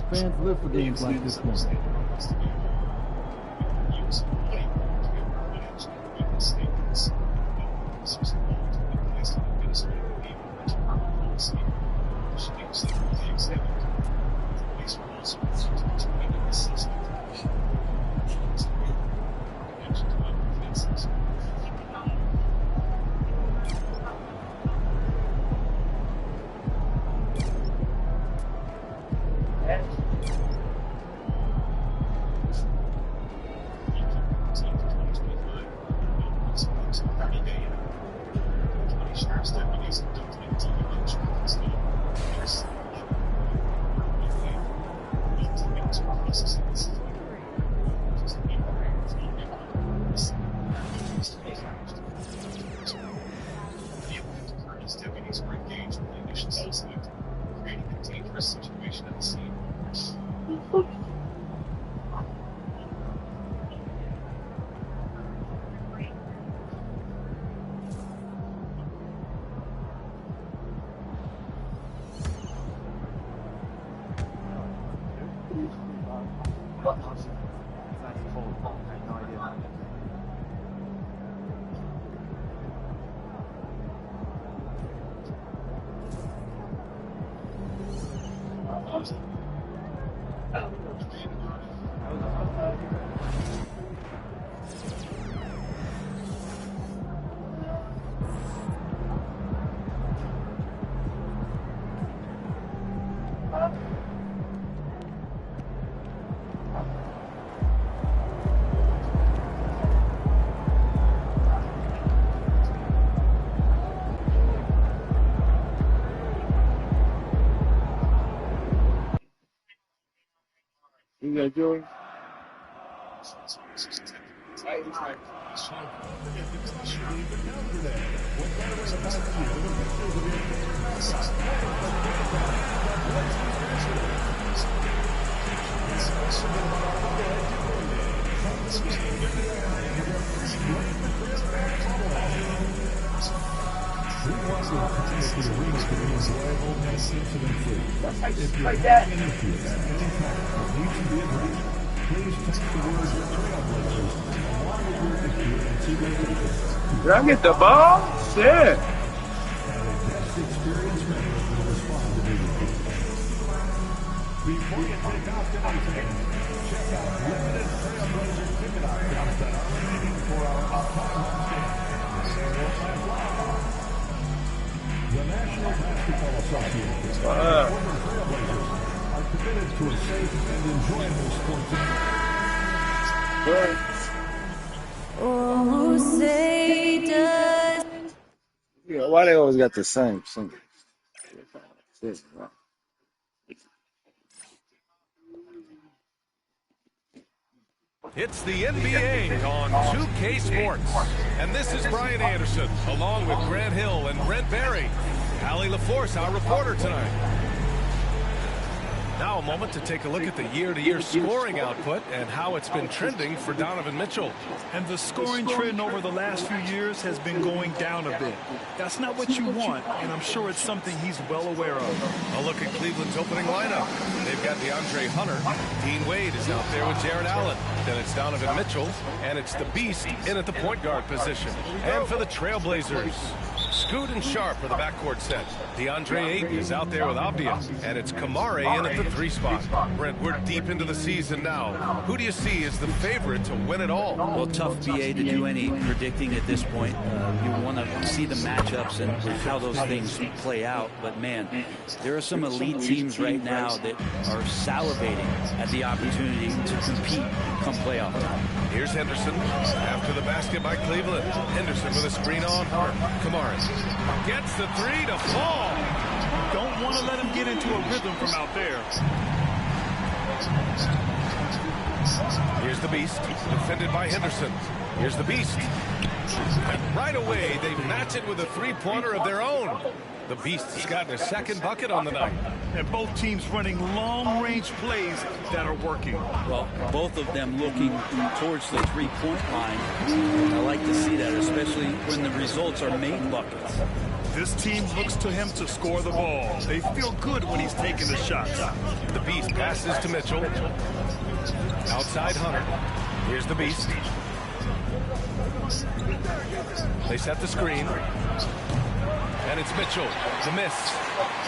Fans live for games like this one. You got yours? make the arena to be enjoyable and incident-free. If you're having any issues at any time that need to be addressed, please text the word Trailblazers along with your issue and see location. Did I get the ball? Shit. And a guest experience member will respond immediately. Before you take off tonight, check out limited Trailblazer ticket options that are remaining for our upcoming homestand. The National Basketball Association and former Trailblazers are committed to a safe and enjoyable sports environment. Oh, say does. Yeah, why they always got the same singer? It's the NBA on 2K Sports. And this is Brian Anderson, along with Grant Hill and Brent Barry. Allie LaForce, our reporter tonight. Now a moment to take a look at the year-to-year scoring output and how it's been trending for Donovan Mitchell. And the scoring trend over the last few years has been going down a bit. That's not what you want, and I'm sure it's something he's well aware of. A look at Cleveland's opening lineup. They've got DeAndre Hunter. Dean Wade is out there with Jared Allen. Then it's Donovan Mitchell, and it's the Beast in at the point guard position. And for the Trailblazers, Scoot and Sharp are the backcourt set. DeAndre Ayton is out there with Avdia, and it's Kamare in at the 3 spot. Brent, we're deep into the season now. Who do you see as the favorite to win it all? Well, tough, BA, to do any predicting at this point. You want to see the matchups and how those things play out. But, man, there are some elite teams right now that are salivating at the opportunity to compete come playoff time. Here's Henderson after the basket by Cleveland. Henderson with a screen on Hart. Kamare gets the 3 to fall. Don't want to let him get into a rhythm from out there. Here's the Beast, defended by Henderson. Here's the Beast. And right away, they match it with a three-pointer of their own. The Beast has gotten a second bucket on the night. And both teams running long-range plays that are working. Well, both of them looking towards the three-point line. I like to see that, especially when the results are made buckets. This team looks to him to score the ball. They feel good when he's taking the shots. The Beast passes to Mitchell. Outside Hunter. Here's the Beast. They set the screen. And it's Mitchell, the miss.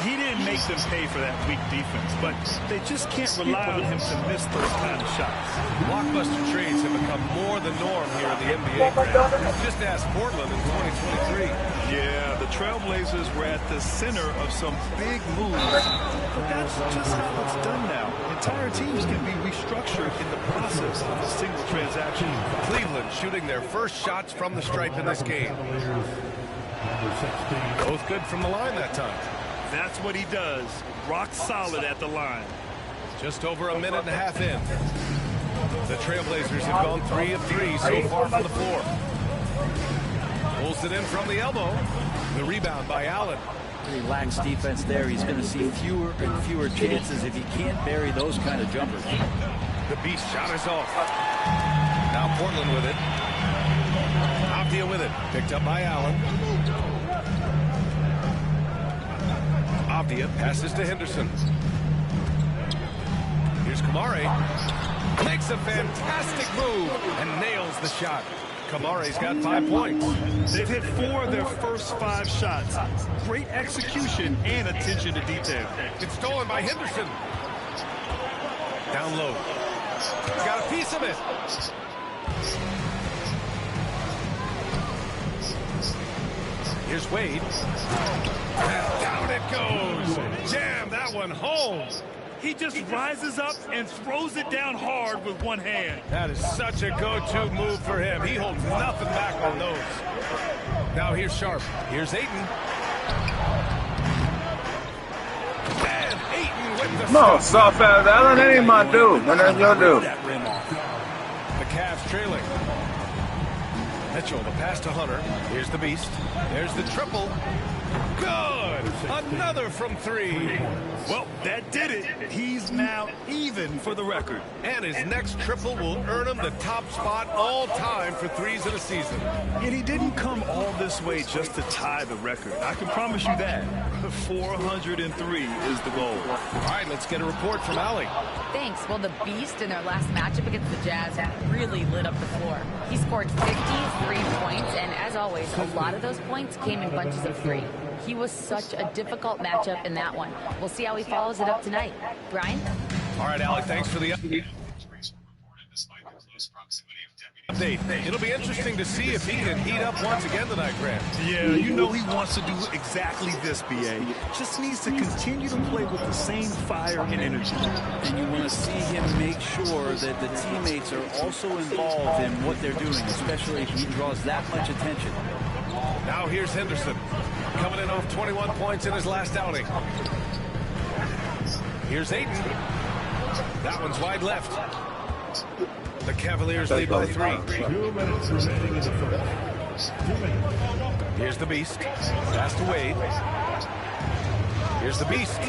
He didn't make them pay for that weak defense, but they just can't rely on him to miss those kind of shots. Blockbuster trades have become more the norm here in the NBA. Just ask Portland in 2023. Yeah, the Trailblazers were at the center of some big moves. But that's just how it's done now. Entire teams can be restructured in the process of a single transaction. Cleveland shooting their first shots from the stripe in this game. Both good from the line that time. That's what he does. Rock solid at the line. Just over a minute and a half in. The Trailblazers have gone 3 of 3 so far from the floor. Pulls it in from the elbow. The rebound by Allen. Relaxed defense there. He's going to see fewer and fewer chances if he can't bury those kind of jumpers. The Beast shot is off. Now Portland with it. Avdia with it. Picked up by Allen. Avdia passes to Henderson. Here's Kamare. Makes a fantastic move and nails the shot. Kamare's got 5 points. They've hit 4 of their first 5 shots. Great execution and attention to detail. It's stolen by Henderson. Down low. Got a piece of it. Here's Wade. And down it goes. Jam that one home. He just rises up and throws it down hard with one hand. That is such a go-to move for him. He holds nothing back on those. Now here's Sharp. Here's Ayton. And Ayton with the... Come on, soft ass Allen. That ain't my dude. Man, that's your dude. The Cavs trailing. Mitchell, the pass to Hunter. Here's the Beast. There's the triple. Good. Another from three. Well, that did it. He's now even for the record. And his next triple will earn him the top spot all time for threes in a season. And he didn't come all this way just to tie the record. I can promise you that. 403 is the goal. All right, let's get a report from Allie. Thanks. Well, the Beast in their last matchup against the Jazz really lit up the floor. He scored 53 points, and as always, a lot of those points came in bunches of three. He was such a difficult matchup in that one. We'll see how he follows it up tonight. Brian? All right, Allie, thanks for the update. It'll be interesting to see if he can heat up once again tonight, Grant. Yeah, you know he wants to do exactly this, B.A. Just needs to continue to play with the same fire and energy. And you want to see him make sure that the teammates are also involved in what they're doing, especially if he draws that much attention. Now here's Henderson, coming in off 21 points in his last outing. Here's Ayton. That one's wide left. The Cavaliers lead by 3. 2 minutes remaining in the first. 2 minutes. Here's the Beast. Pass to Wade. Here's the Beast.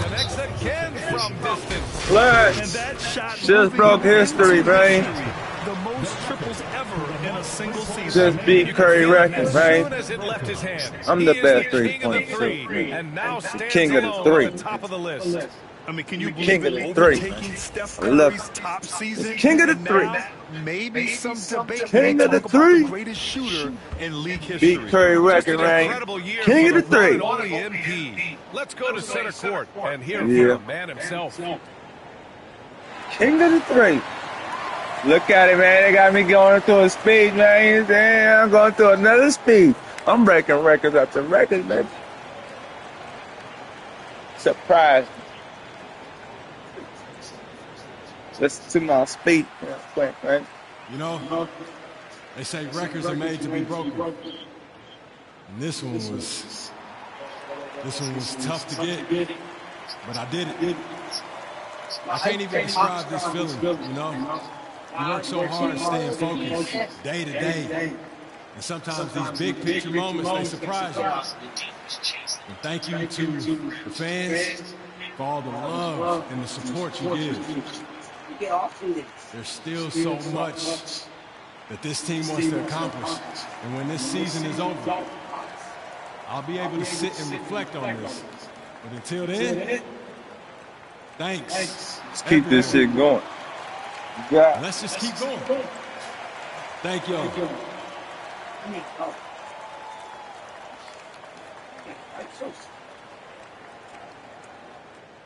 Connects again from distance. Clutch. And that shot Just broke history, man. The most triples ever in a single season. Just beat Curry record, man. I'm the best three-point shooter. And now King of the three. Top of the list. I mean, can you King of believe the it? three. Overtaking Steph I love Curry's top season. King of the And three. now maybe some debate. King of the Talk about three. the greatest shooter in league history. Beat Curry record, man. King of the three. MP. Let's go to center court and hear from Yeah. the man himself. King of the three. Look at it, man. They got me going through a speed, man. Damn, I'm going through another speed. I'm breaking records after records, man. Surprise me. Listen to my speed real quick, man. You know, they say records are made to be broken. And this one was tough to get, but I did it. I can't even describe this feeling, you know? You work so hard staying focused day to day. And sometimes these big picture moments, they surprise you. And thank you to the fans for all the love and the support you give. There's still so much that this team wants to accomplish. And when this season is over, I'll be able to sit and reflect on this. But until then, thanks. Let's keep this shit going. Yeah. Let's just keep going. Thank y'all.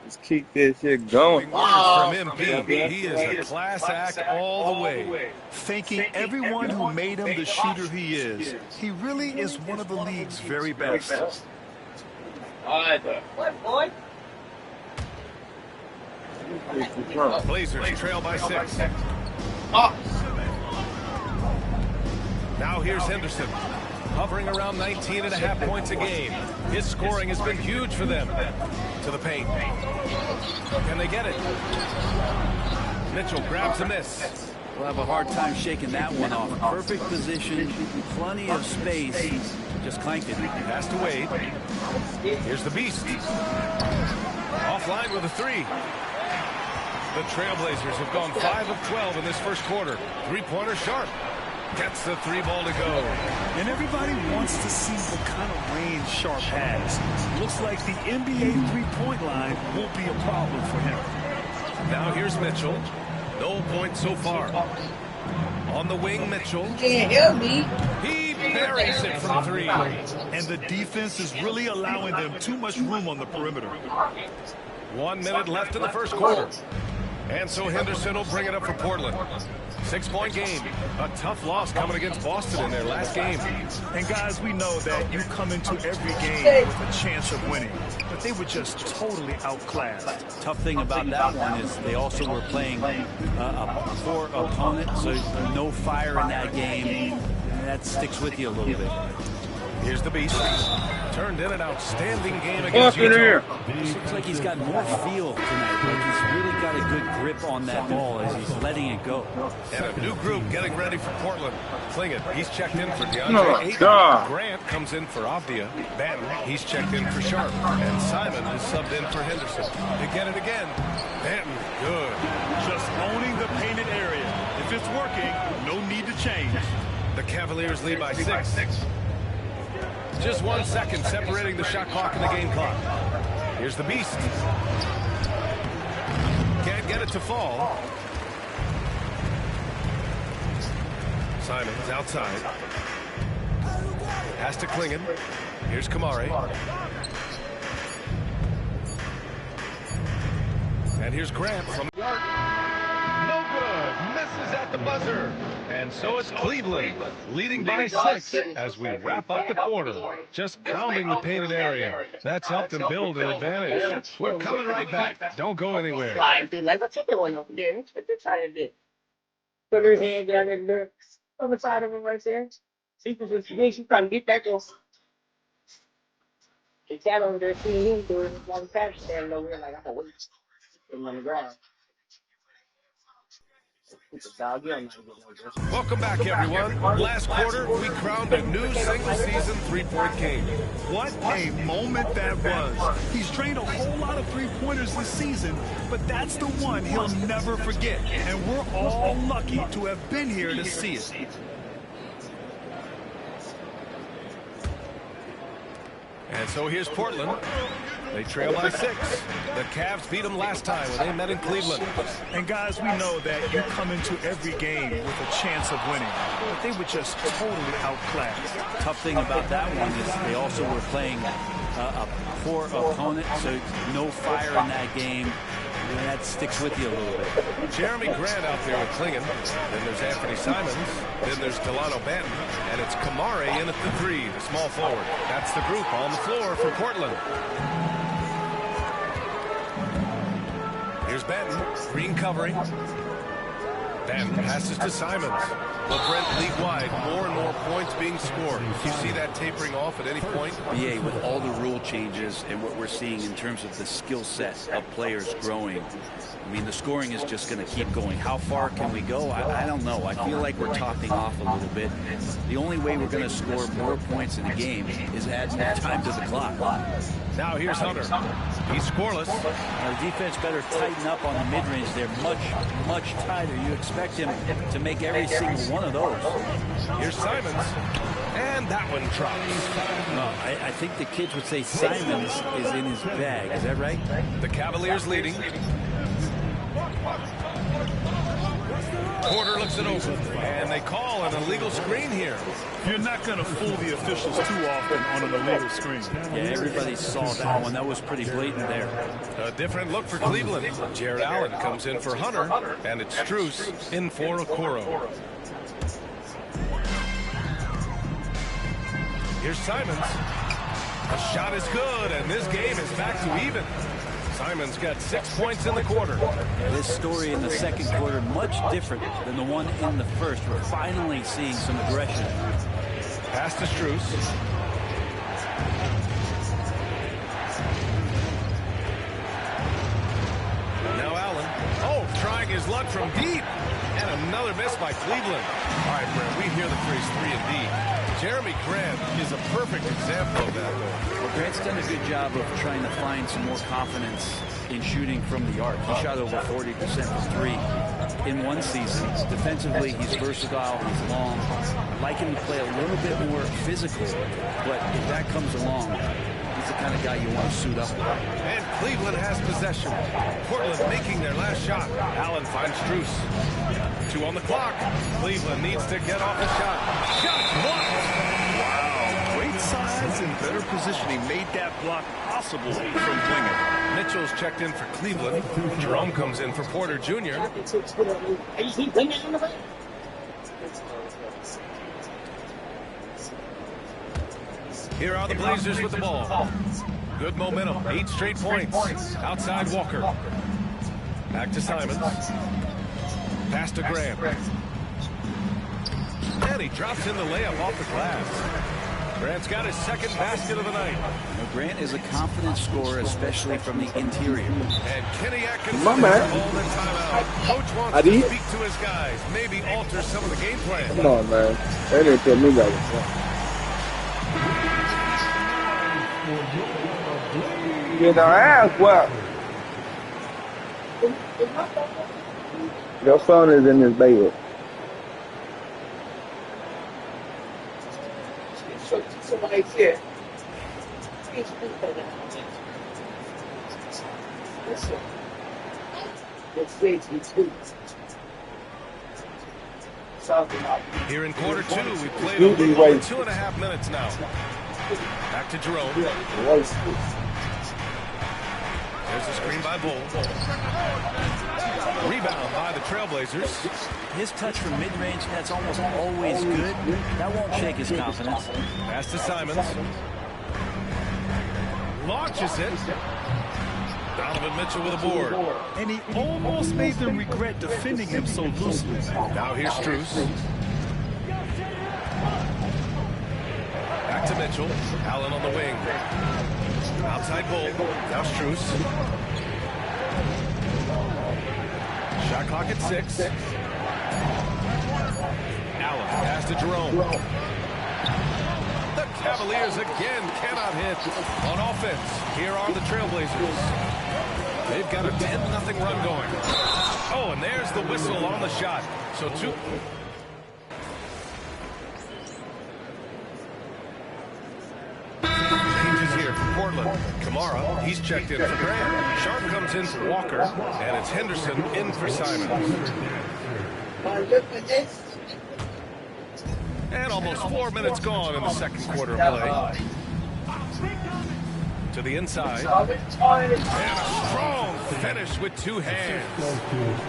Let's keep this shit going. From MP, he is a class act all the way. Thanking everyone who made him the shooter he is. He really is one of the league's very best. What, boy? Blazers trail by 6. Now here's Henderson, hovering around 19.5 points a game. His scoring has been huge for them. To the paint. Can they get it? Mitchell grabs a miss. We'll have a hard time shaking that one off. Perfect position, plenty of space. Just clanked it. Pass to Wade. Here's the Beast. Offline with a 3. The Trailblazers have gone 5 of 12 in this first quarter. Three-pointer sharp. Gets the 3 ball to go. And everybody wants to see what kind of range Sharp has. Looks like the NBA three-point line will be a problem for him. Now here's Mitchell. No points so far. On the wing, Mitchell. Can't hear me. He buries it from 3. And the defense is really allowing them too much room on the perimeter. 1 minute left in the first quarter. And so Henderson will bring it up for Portland. 6-point game. A tough loss coming against Boston in their last game. And guys, we know that you come into every game with a chance of winning. But they were just totally outclassed. Tough thing about that one is they also were playing a poor opponent, so no fire in that game. And that sticks with you a little bit. Here's the Beast. Turned in an outstanding game against Utah. This looks like he's got more feel tonight. Like he's really got a good grip on that ball as he's letting it go. And a new group getting ready for Portland. Clingan, he's checked in for DeAndre Ayton. Grant comes in for Avdia. Banton, he's checked in for Sharp. And Simon is subbed in for Henderson. They get it again. Banton, good. Just owning the painted area. If it's working, no need to change. The Cavaliers lead by 6. Just 1 second separating the shot clock and the game clock. Here's the Beast. Can't get it to fall. Simon's outside. Pass to Clingan. Here's Kamari. And here's Grant from... No good. Misses at the buzzer. And so it's Cleveland leading by 6 as we wrap up the quarter. Just pounding the painted area. That's helped them build an advantage. We're coming right back. Don't go anywhere. Put her hand down in the other side of him right there. See if she's trying to get that goal. The cat over there seeing him doing one pass standing over here like I'm gonna wait him on the ground. Welcome back, everyone. Last quarter, we crowned a new single-season three-point king. What a moment that was. He's trained a whole lot of three-pointers this season, but that's the one he'll never forget. And we're all lucky to have been here to see it. And so here's Portland. They trail by 6. The Cavs beat them last time when they met in Cleveland. And guys, we know that you come into every game with a chance of winning. But they were just totally outclassed. Tough thing about that one is they also were playing a poor opponent, so no fire in that game. And that sticks with you a little bit. Jeremy Grant out there with Clingan. Then there's Anthony Simons. Then there's Delano Banton. And it's Kamari in at the 3, the small forward. That's the group on the floor for Portland. Here's Banton. Green covering. Banton passes to Simons. LeBrent league wide. More and more points being scored. Do you see that tapering off at any point? Yeah, with all the rule changes and what we're seeing in terms of the skill set of players growing, I mean, the scoring is just going to keep going. How far can we go? I don't know. I feel like we're topping off a little bit. The only way we're going to score more points in a game is add more time to the clock. Now here's Hunter. He's scoreless. Our defense better tighten up on the mid-range. They're much tighter. You expect him to make every single one of those. Here's Simons. And that one drops. No, I think the kids would say Simons is in his bag. Is that right? The Cavaliers leading. Porter looks it over, and they call an illegal screen here. You're not going to fool the officials too often on an illegal screen. Yeah, everybody saw that one. That was pretty blatant there. A different look for Cleveland. Jared Allen comes in for Hunter, and it's Strus in for Okoro. Here's Simons. The shot is good, and this game is back to even. Simons got 6 points in the quarter. This story in the second quarter, much different than the one in the first. We're finally seeing some aggression. Pass to Strus. Now Allen. Oh, trying his luck from deep. And another miss by Cleveland. All right, Brent, we hear the phrase 3 and D. Jeremy Grant is a perfect example of that, though. Well, Grant's done a good job of trying to find some more confidence in shooting from the arc. He shot over 40% from 3 in one season. Defensively, he's versatile, he's long. I'd like him to play a little bit more physical, but if that comes along, he's the kind of guy you want to suit up with. And Cleveland has possession. Portland making their last shot. Allen finds Strus. 2 on the clock. Cleveland needs to get off the shot. Shot blocked. Wow. Great size and better positioning made that block possible from Clingan. Mitchell's checked in for Cleveland. Jerome comes in for Porter Jr. Here are the Blazers with the ball. Good momentum. 8 straight points. Outside Walker. Back to Simons. Pass to Graham. And he drops in the layup off the glass. Grant's got his second basket of the night. Grant is a confident scorer, especially from the interior. And Kenny Atkinson My man. called in timeout. Coach wants to speak to his guys, maybe alter some of the game plan. Come on, man. They didn't tell me that. Get our ass whooped. Your son is in his bed. Somebody's here. Here in quarter two, we played a little over 2.5 minutes now. Back to Jerome. There's a screen by Bull. Rebound by the Trailblazers. His touch from mid-range, that's almost always good. That won't shake his confidence. Pass to Simons. Launches it. Donovan Mitchell with a board. And he almost made them regret defending him so loosely. Now here's Strus. Back to Mitchell. Allen on the wing. Outside Bull. Now Strus. Shot clock at 6. Allen pass to Jerome. The Cavaliers again cannot hit on offense. Here are the Trailblazers. They've got a 10-0 run going. Oh, and there's the whistle on the shot. So two. Changes here for Portland. Kamara, he's checked in for Grant. Sharp comes in for Walker, and it's Henderson in for Simons. And almost 4 minutes gone in the second quarter of play. To the inside. And a strong finish with two hands.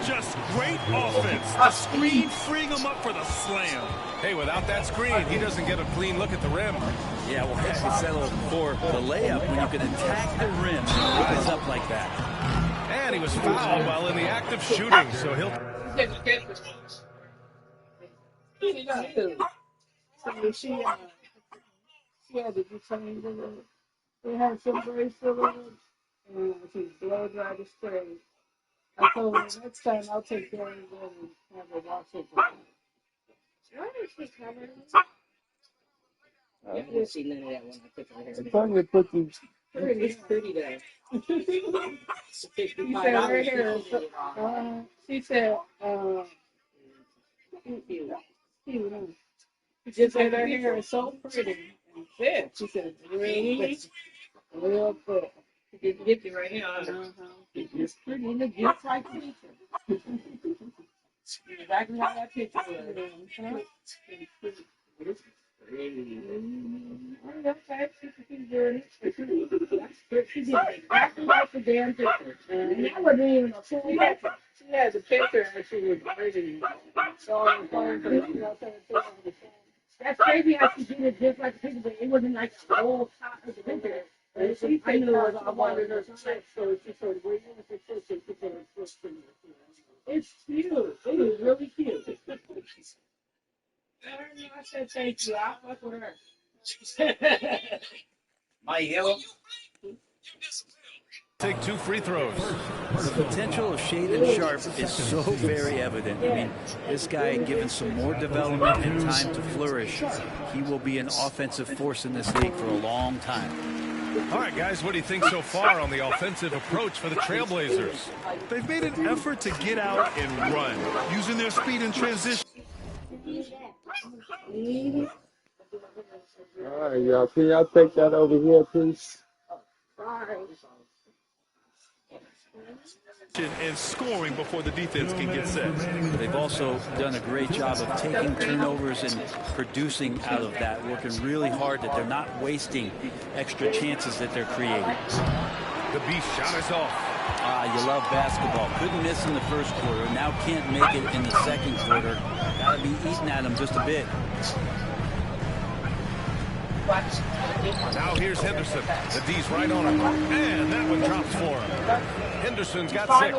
Just great offense. The screen freeing him up for the slam. Hey, without that screen, he doesn't get a clean look at the rim. Yeah, well, I settle for the layup when you can attack the rim and rise up like that. And he was fouled while in the act of shooting, so he'll... So she had to do something with it. They had some brace for it, and she blow dry the spray. I told her next time I'll take care of it and have her wash it. Why is she coming? I didn't see none of that when I took her hair. I'm trying to put these. It's pretty though. She said her hair is she said, she said her hair is so pretty and fit. She said, real fit. It's gifty right here. It's pretty. It looks just like the picture. Exactly how that picture was. Okay, she's doing it. She did exactly like the damn picture. And that wasn't even a full picture. She had the picture and she was ready. So that's crazy how she did it just like the picture, but it wasn't like the whole top of the picture. I knew it was, I wanted her to say, so she said, it's cute. It is really cute. I said thank you. I'll fuck with her. My yellow. Take 2 free throws. The potential of Shaedon Sharpe is so very evident. I mean, this guy, given some more development and time to flourish, he will be an offensive force in this league for a long time. All right, guys, what do you think so far on the offensive approach for the Trailblazers? They've made an effort to get out and run, using their speed in transition. All right, y'all. Can y'all take that over here, please? And scoring before the defense can get set. They've also done a great job of taking turnovers and producing out of that, working really hard that they're not wasting extra chances that they're creating. The Beast shot is off. You love basketball. Couldn't miss in the first quarter. Now can't make it in the second quarter. Got to be eating at them just a bit. Now here's Henderson. The D's right on him. And that one drops for him. Henderson's got 6.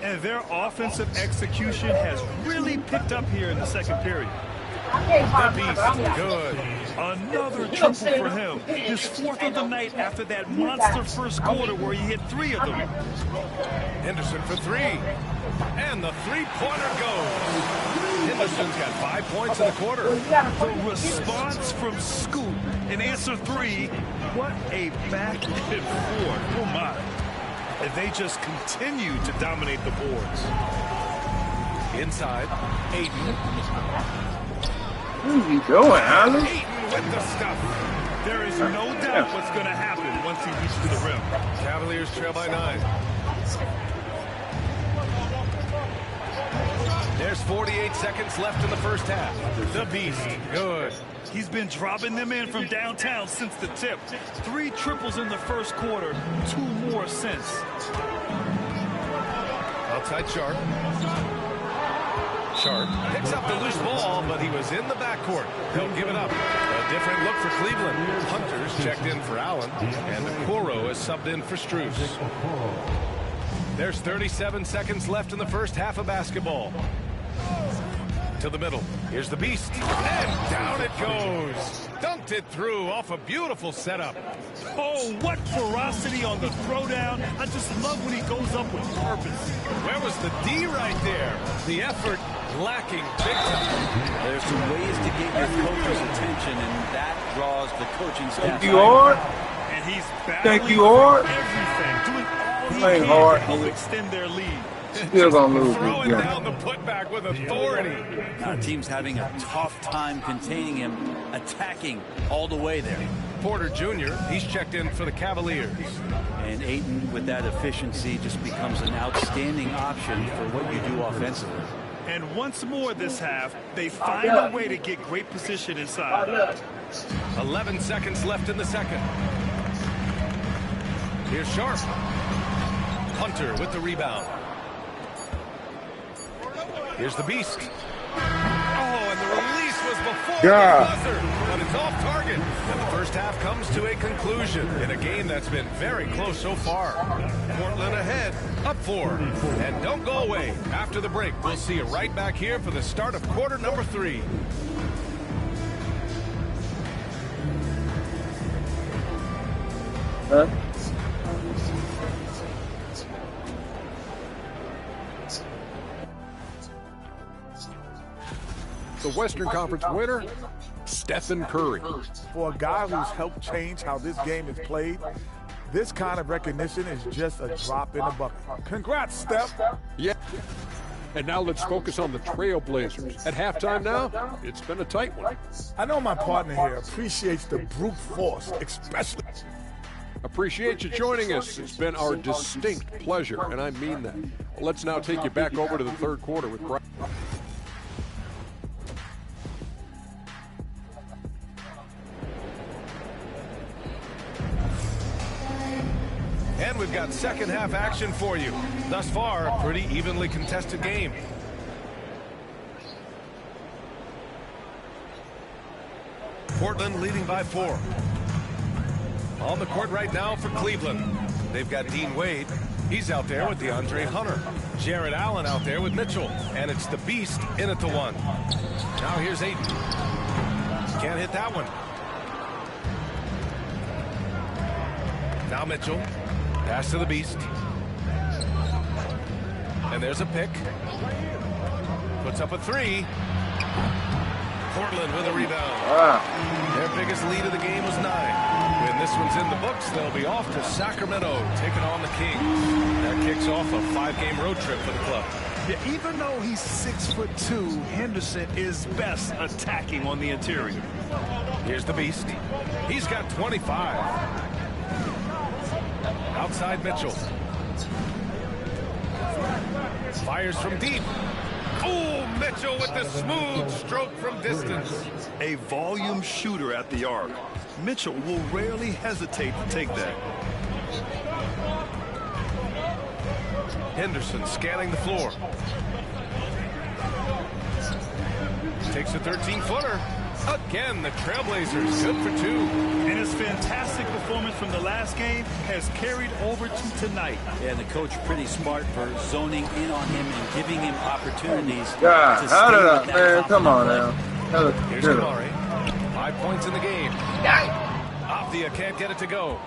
And their offensive execution has really picked up here in the second period. The Beast, good. Another triple for him. His 4th of the night after that monster first quarter where he hit 3 of them. Henderson for 3. And the three-pointer goes. Henderson's got 5 points in the quarter. The response from Scoot in answer 3. What a back and forth. Oh, my. And they just continue to dominate the boards. Inside, Ayton. What are you doing, Allen? Ayton with the stuff. There is no doubt what's going to happen once he reaches the rim. Cavaliers trail by 9. There's 48 seconds left in the first half. The Beast, good. He's been dropping them in from downtown since the tip. 3 triples in the first quarter, 2 more since. Outside Sharp. Sharp picks up the loose ball, but he was in the backcourt. He'll give it up. A different look for Cleveland. Hunter's checked in for Allen, and Okoro is subbed in for Strus. There's 37 seconds left in the first half of basketball. To the middle. Here's the Beast. And down it goes. Dunked it through off a beautiful setup. Oh, what ferocity on the throwdown. I just love when he goes up with purpose. Where was the D right there? The effort lacking big time. There's some ways to get your coach's attention, and that draws the coaching staff. Thank you, Art. And he's Thank you, Art. everything, doing all he can to help extend their lead. Still gonna lose. Throwing down the putback with authority. Our team's having a tough time containing him, attacking all the way there. Porter Jr., he's checked in for the Cavaliers. And Ayton, with that efficiency, just becomes an outstanding option for what you do offensively. And once more this half, they find a way to get great position inside. 11 seconds left in the second. Here's Sharp. Hunter with the rebound. Here's the Beast. Oh, and the release was before the buzzer, but it's off target. And the first half comes to a conclusion in a game that's been very close so far. Portland ahead, up 4. And don't go away. After the break, we'll see you right back here for the start of quarter number 3. Huh? The Western Conference winner, Stephen Curry. For a guy who's helped change how this game is played, this kind of recognition is just a drop in the bucket. Congrats, Steph. Yeah. And now let's focus on the Trailblazers. At halftime now, it's been a tight one. I know my partner here appreciates the brute force, especially. Appreciate you joining us. It's been our distinct pleasure, and I mean that. Well, let's now take you back over to the third quarter with Brian. And we've got second half action for you. Thus far, a pretty evenly contested game. Portland leading by 4. On the court right now for Cleveland. They've got Dean Wade. He's out there with DeAndre Hunter. Jared Allen out there with Mitchell. And it's the Beast in at the 1. Now here's Ayton. Can't hit that one. Now Mitchell. Pass to the Beast. And there's a pick. Puts up a 3. Portland with a rebound. Their biggest lead of the game was 9. When this one's in the books, they'll be off to Sacramento, taking on the Kings. That kicks off a 5-game road trip for the club. Yeah, even though he's 6'2", Henderson is best attacking on the interior. Here's the Beast. He's got 25. Outside Mitchell. Fires from deep. Oh, Mitchell with the smooth stroke from distance. A volume shooter at the arc. Mitchell will rarely hesitate to take that. Henderson scanning the floor. Takes a 13-footer. Again, the Trailblazers good for 2. And his fantastic performance from the last game has carried over to tonight. Yeah, and the coach pretty smart for zoning in on him and giving him opportunities God, to how stay did with I, that man, come on now. Here's Amari. 5 points in the game. Avdia can't get it to go.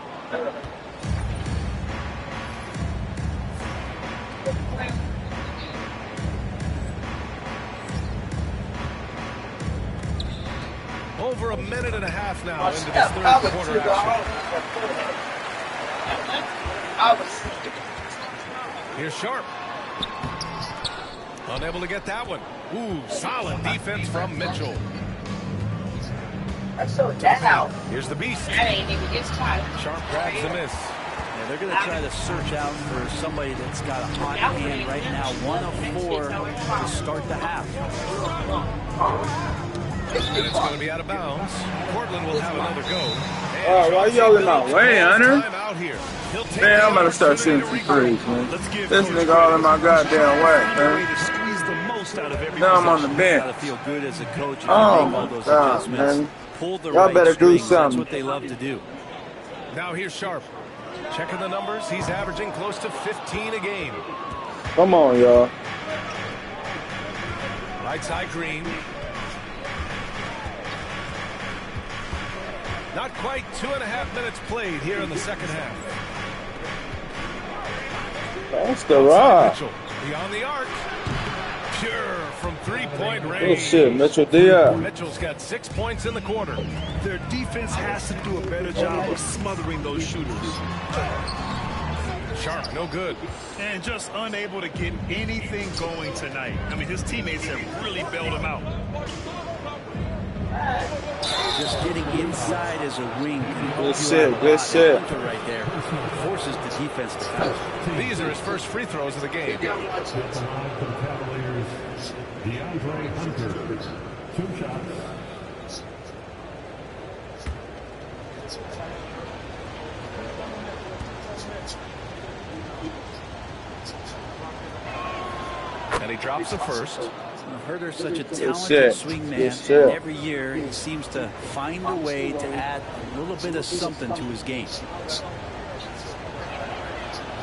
Over a minute and a half now into this third quarter action. Here's Sharp. Unable to get that one. Ooh, solid defense from Mitchell. Here's the beast. Sharp grabs the miss. Yeah, they're going to try to search out for somebody that's got a hot hand right now. 1 of 4 to start the half. And it's going to be out of bounds. Portland will have another go. Oh, why y'all in my way, Hunter? Man, I'm about to start shooting some threes, man. This nigga all in my goddamn way, man. Now I'm on the bench. Oh, my God, man. Y'all better do something. That's what they love to do. Now here's Sharp. Checking the numbers. He's averaging close to 15 a game. Come on, y'all. Right side Green. Not quite 2.5 minutes played here in the second half. That's the rock. Beyond the arc. Pure from three-point range. Good shit, Mitchell Diaz. Mitchell's got 6 points in the quarter. Their defense has to do a better job of smothering those shooters. Sharp, no good. And just unable to get anything going tonight. I mean, his teammates have really bailed him out. Just getting inside as a wing. Good shit, good shit. Right there. Forces the defense to foul. These are his first free throws of the game. That's the line for the Cavaliers. DeAndre Hunter, 2 shots. And he drops the first. Herder's such a talented swing man, and every year he seems to find a way to add a little bit of something to his game.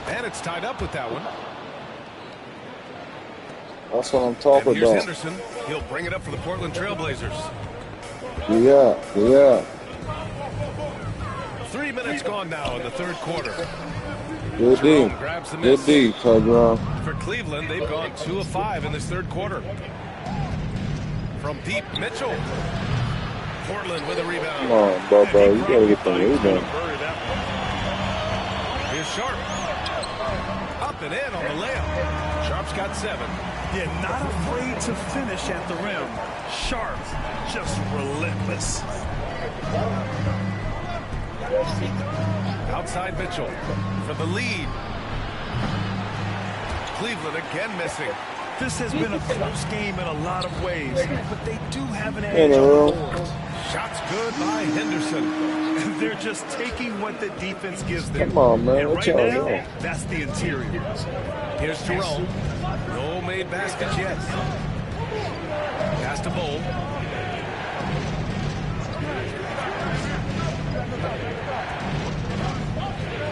And it's tied up with that one. That's what I'm talking and here's about. Henderson. He'll bring it up for the Portland Trailblazers. Yeah. 3 minutes gone now in the third quarter. Good D. Good D, Tugron. For Cleveland, they've gone 2 of 5 in this third quarter. From deep, Mitchell. Portland with a rebound. Come on, Bobo. You gotta get the rebound. Here's Sharp. Up and in on the layup. Sharp's got 7. Yeah, not afraid to finish at the rim. Sharp, just relentless. Outside Mitchell for the lead. Cleveland again missing. This has been a close game in a lot of ways, but they do have an edge on the board. Shots good by Henderson. They're just taking what the defense gives them. Come on, man. And What right y'all now, doing? that's the interior. Here's Jerome. No made baskets yet. Pass to Bull.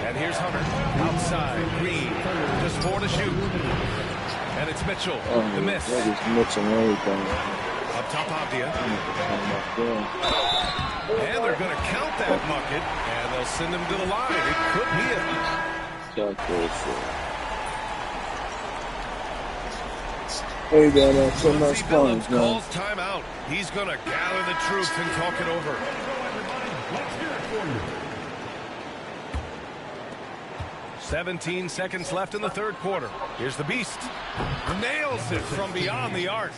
And here's Hunter. Outside. Green. Just 4 to shoot. And it's Mitchell. The miss. That is Mitchell and everything. Up top, Avdia. And they're going to count that bucket. And they'll send him to the line. It could be it. Hey, down so much fun, man. Calls timeout. He's going to gather the troops and talk it over. Let's hear it for you. 17 seconds left in the third quarter. Here's the Beast. Nails it from beyond the arc.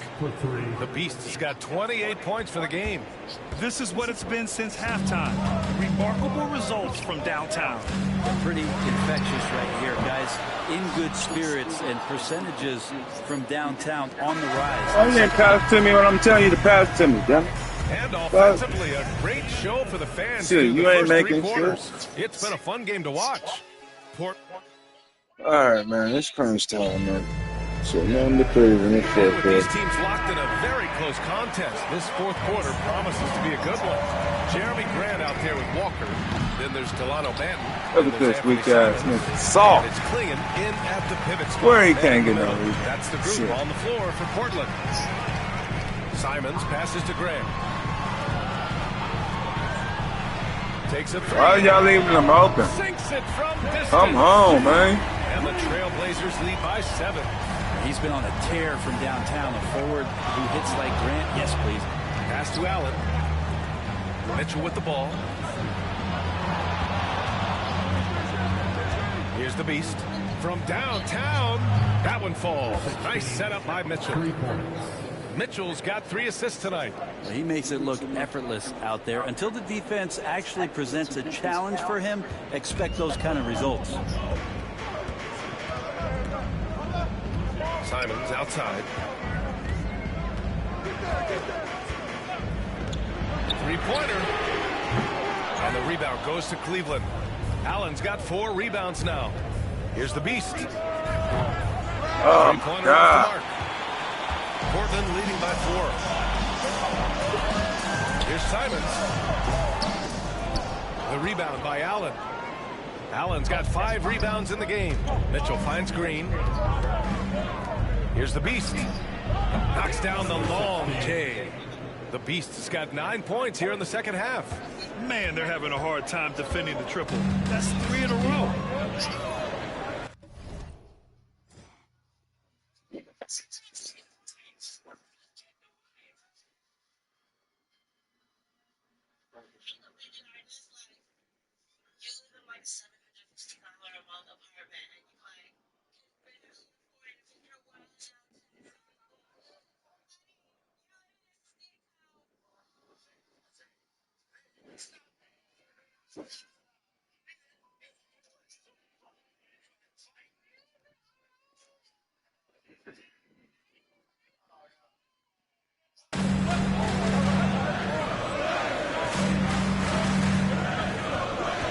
The Beast has got 28 points for the game. This is what it's been since halftime. Remarkable results from downtown. Pretty infectious right here, guys. In good spirits and percentages from downtown on the rise. Why you didn't pass to me when I'm telling you to pass to me, damn it? And offensively, a great show for the fans. Shit, you ain't making shit. It's been a fun game to watch. All right, man. It's crunch time, man. So, man, the Cleveland in the fourth quarter. These teams locked in a very close contest. This fourth quarter promises to be a good one. Jeremy Grant out there with Walker. Then there's Delano Banton. Look at this weak ass nigga. Soft. And it's Clingan in at the pivot spot. Where he can't get no rebound. That's the group on the floor for Portland. Simons passes to Grant. Takes a three. Why y'all leaving them open? Sinks it from distance. Come home, man. And the Trailblazers lead by 7. He's been on a tear from downtown. A forward who hits like Grant. Yes, please. Pass to Allen. Mitchell with the ball. Here's the Beast. From downtown, that one falls. Nice setup by Mitchell. Mitchell's got 3 assists tonight. He makes it look effortless out there. Until the defense actually presents a challenge for him, expect those kind of results. Simons outside. 3-pointer. And the rebound goes to Cleveland. Allen's got 4 rebounds now. Here's the Beast. Oh, my God. Portland leading by 4. Here's Simons. The rebound by Allen. Allen's got 5 rebounds in the game. Mitchell finds Green. Here's the Beast. Knocks down the long J. The Beast has got 9 points here in the second half. Man, they're having a hard time defending the triple. That's 3 in a row.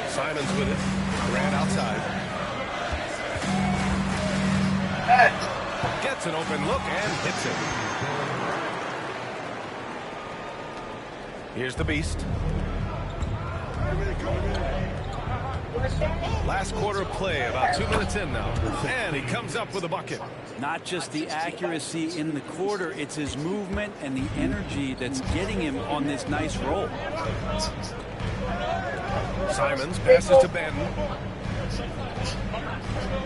Simons with it. Grant outside. Gets an open look and hits it. Here's the Beast. Last quarter of play, about 2 minutes in now. And he comes up with a bucket. Not just the accuracy in the quarter, it's his movement and the energy that's getting him on this nice roll. Simons passes to Banton.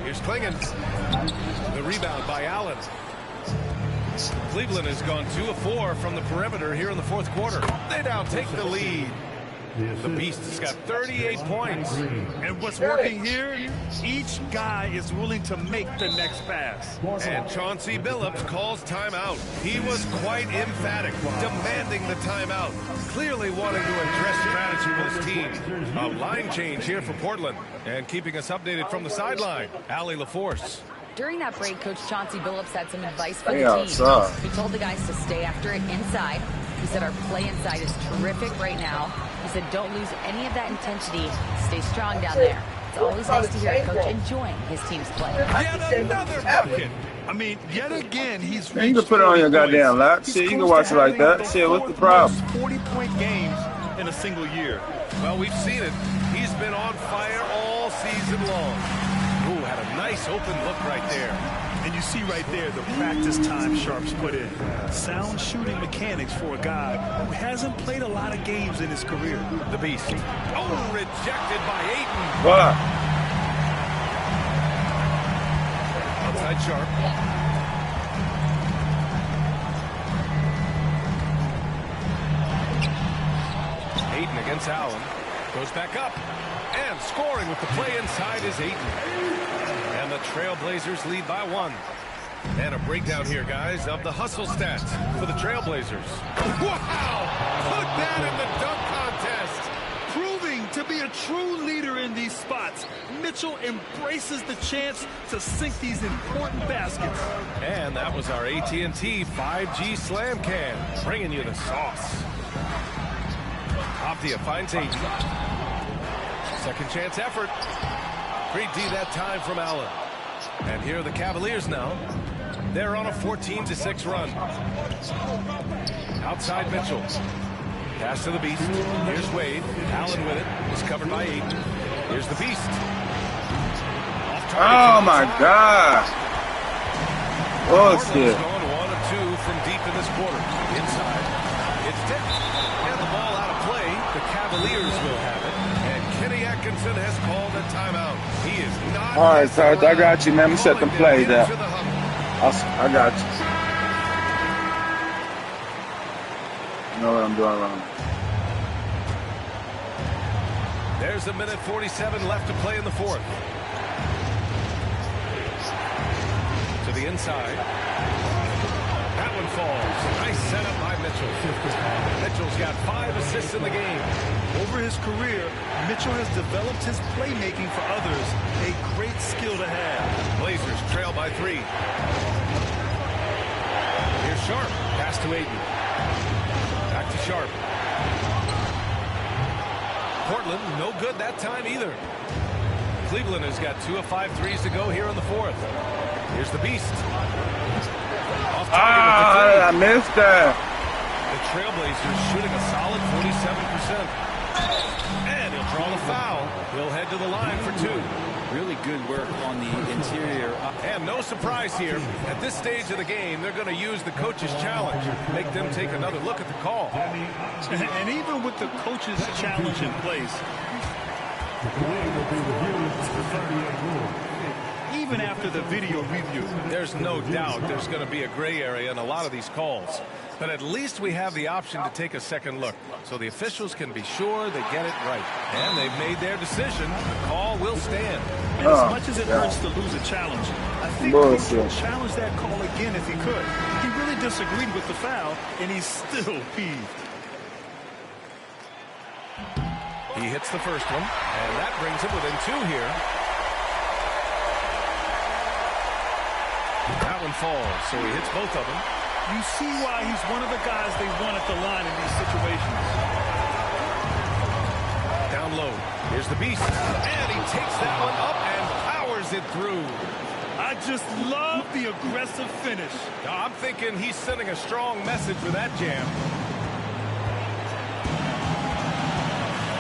Here's Klingon. The rebound by Allen. Cleveland has gone 2 of 4 from the perimeter here in the fourth quarter. They now take the lead. The Beast has got 38 points. And what's working here, each guy is willing to make the next pass. And Chauncey Billups calls timeout. He was quite emphatic, demanding the timeout, clearly wanting to address strategy with his team. A line change here for Portland. And keeping us updated from the sideline, Allie LaForce. During that break, Coach Chauncey Billups had some advice for Hey, the team. outside. He told the guys to stay after it inside. He said our play inside is terrific right now. He said don't lose any of that intensity. Stay strong down there. It's always nice to hear a coach enjoying his team's play. Yet another bucket. I mean, yet again, he's Man, you can put it on your goddamn lap. Shit, you can watch it like that. Shit, what's the problem? 40-point games in a single year. Well, we've seen it. He's been on fire all season long. Ooh, had a nice open look right there. And you see right there the practice time Sharp's put in. Sound shooting mechanics for a guy who hasn't played a lot of games in his career. The Beast. Oh, rejected by Ayton. What? Outside Sharp. Ayton against Allen. Goes back up. And scoring with the play inside is Ayton. And the Trailblazers lead by 1. And a breakdown here, guys, of the hustle stats for the Trailblazers. Wow! Put that in the dunk contest! Proving to be a true leader in these spots, Mitchell embraces the chance to sink these important baskets. And that was our AT&T 5G Slam Can, bringing you the sauce. Avdia finds Ayton. Second chance effort. Great D that time from Allen. And here are the Cavaliers now. They're on a 14-6 run. Outside Mitchell. Pass to the Beast. Here's Wade. Allen with it. Is covered by Ayton. Here's the Beast. Oh my God. Bullshit. Going 1 of 2 from deep in this quarter. Inside. It's tipped. And the ball out of play. The Cavaliers will have it. All right, Sarge, I got you, man. Let me set them plays out. I got you. I know what I'm doing wrong. There's a minute 47 left to play in the fourth. To the inside. That one falls. Nice setup by Mitchell. Mitchell's got 5 assists in the game. Over his career, Mitchell has developed his playmaking for others. A great skill to have. Blazers trail by 3. Here's Sharp. Pass to Ayton. Back to Sharp. Portland, no good that time either. Cleveland has got 2 of 5 threes to go here in the fourth. Here's the Beast. Off target with the three. I missed that. The Trailblazers shooting a solid 47%. And he'll draw the foul. He'll head to the line for 2. Really good work on the interior. And no surprise here. At this stage of the game, they're going to use the coach's challenge. Make them take another look at the call. And even with the coach's challenge in place, The play will be reviewed for 38 rule. even after the video review, there's no doubt there's going to be a gray area in a lot of these calls. But at least we have the option to take a second look, so the officials can be sure they get it right. And they've made their decision. The call will stand. And as much as it hurts to lose a challenge, I think he would challenge that call again if he could. He really disagreed with the foul, and he's still peeved. He hits the first one, and that brings him within 2 here. That one falls, so he hits both of them. You see why he's one of the guys they want at the line in these situations. Down low. Here's the Beast. And he takes that one up and powers it through. I just love the aggressive finish. I'm thinking he's sending a strong message with that jam.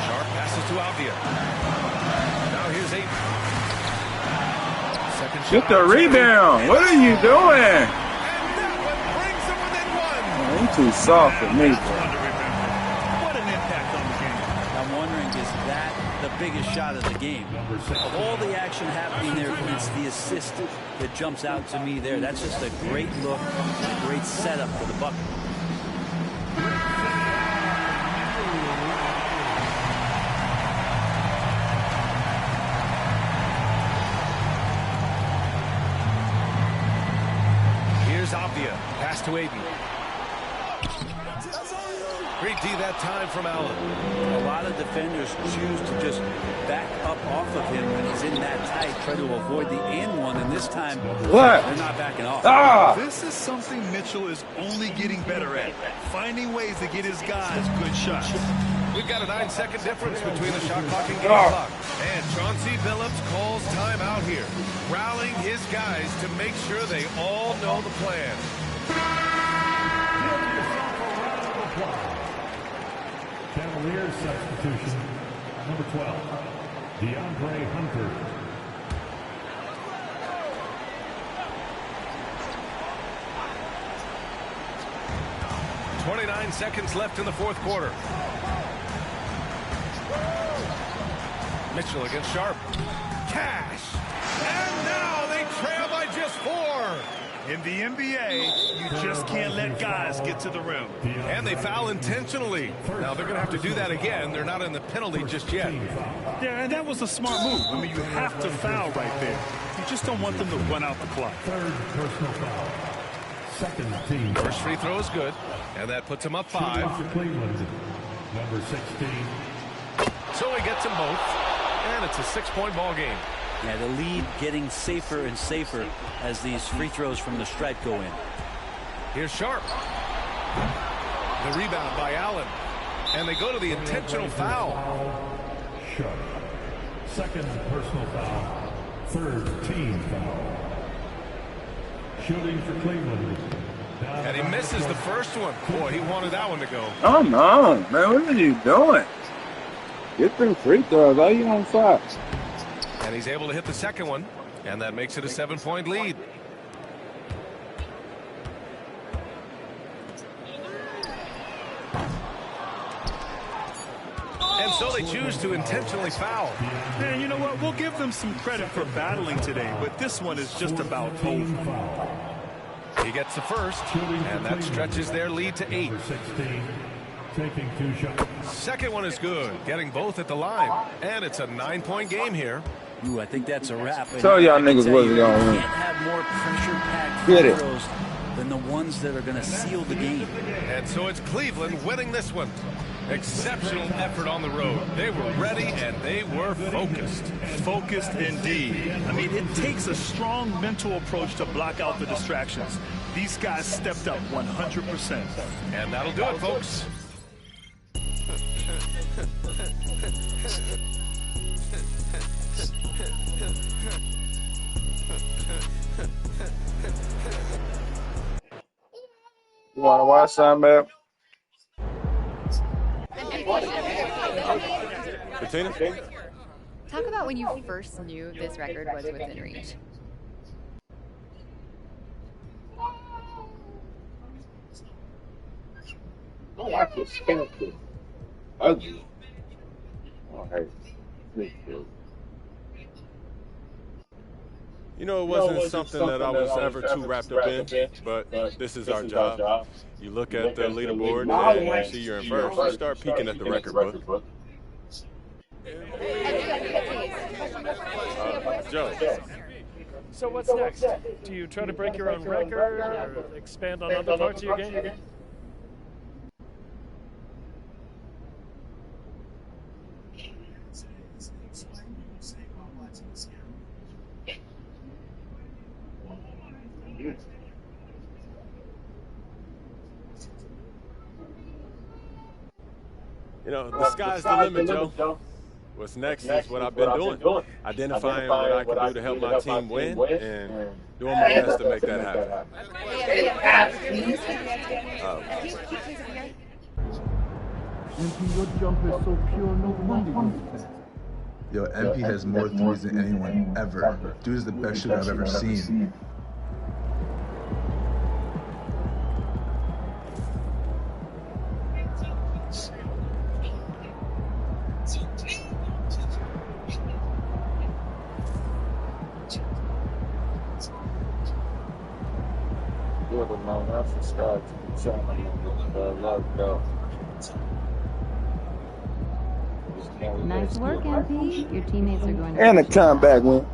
Sharp passes to Avdia. Now here's 8. Second shot. Get the rebound. What are you doing? I'm too soft for me, bro. What an impact on the game. I'm wondering, is that the biggest shot of the game? Of all the action happening there, it's the assist that jumps out to me there. That's just a great look, a great setup for the bucket. Here's Avdia. Pass to Ayton. Great D that time from Allen. A lot of defenders choose to just back up off of him when he's in that tight, try to avoid the and one, and this time they're not backing off. This is something Mitchell is only getting better at, finding ways to get his guys good shots. We've got a 9-second difference between the shot clock and game clock. And Chauncey Billups calls timeout here, rallying his guys to make sure they all know the plan. Cavaliers substitution, number 12, DeAndre Hunter. .29 seconds left in the fourth quarter. Mitchell against Sharp. Cash. And now they trail by just 4. In the NBA, you just can't let guys get to the rim. And they foul intentionally. Now they're going to have to do that again. They're not in the penalty just yet. Yeah, and that was a smart move. I mean, you have to foul right there. You just don't want them to run out the clock. Third personal foul. Second team. First free throw is good. And that puts him up 5. Cleveland, number 16. So he gets them both. And it's a 6-point ball game. Yeah, the lead getting safer and safer as these free throws from the stripe go in. Here's Sharp. The rebound by Allen. And they go to the intentional foul. Sharp. Second personal foul. Third team foul. Shooting for Cleveland. And he misses the first one. Boy, he wanted that one to go. Come on, man. What are you doing? Get them free throws. Are you on fire? And he's able to hit the second one. And that makes it a 7-point lead. And so they choose to intentionally foul. And you know what? We'll give them some credit for battling today, but this one is just about over. He gets the first, and that stretches their lead to 8. Taking 2 shots. Second one is good, getting both at the line. And it's a 9-point game here. Ooh, I think that's a wrap. Tell y'all niggas wasn't going to win. You can't have more pressure-packed Get it. throws than the ones that are going to seal the game. And so it's Cleveland winning this one. Exceptional effort on the road. They were ready and they were focused. Focused indeed. I mean, it takes a strong mental approach to block out the distractions. These guys stepped up 100%. And that'll do it, folks. You want to watch something, man? Bettina? Talk about when you first knew this record was within reach. I like this character. Ugly. Oh, hey. You know, it wasn't something that I was ever too wrapped up in, but this is our job. You look at the leaderboard and you see you're in first. You start peeking at the record book. Joe. So what's next? Do you try to break your own record or expand on other parts of your game? You know, the sky's the limit, Joe. What's next is what I've been doing. Identifying what I can do to help my team win and doing my best to make that happen. MP, your jumper is so pure, no wonder you fast. Yo, MP has more threes than anyone ever. Dude is the best shooter I've ever seen. Nice work, MP. Your teammates are going to... And a comeback win.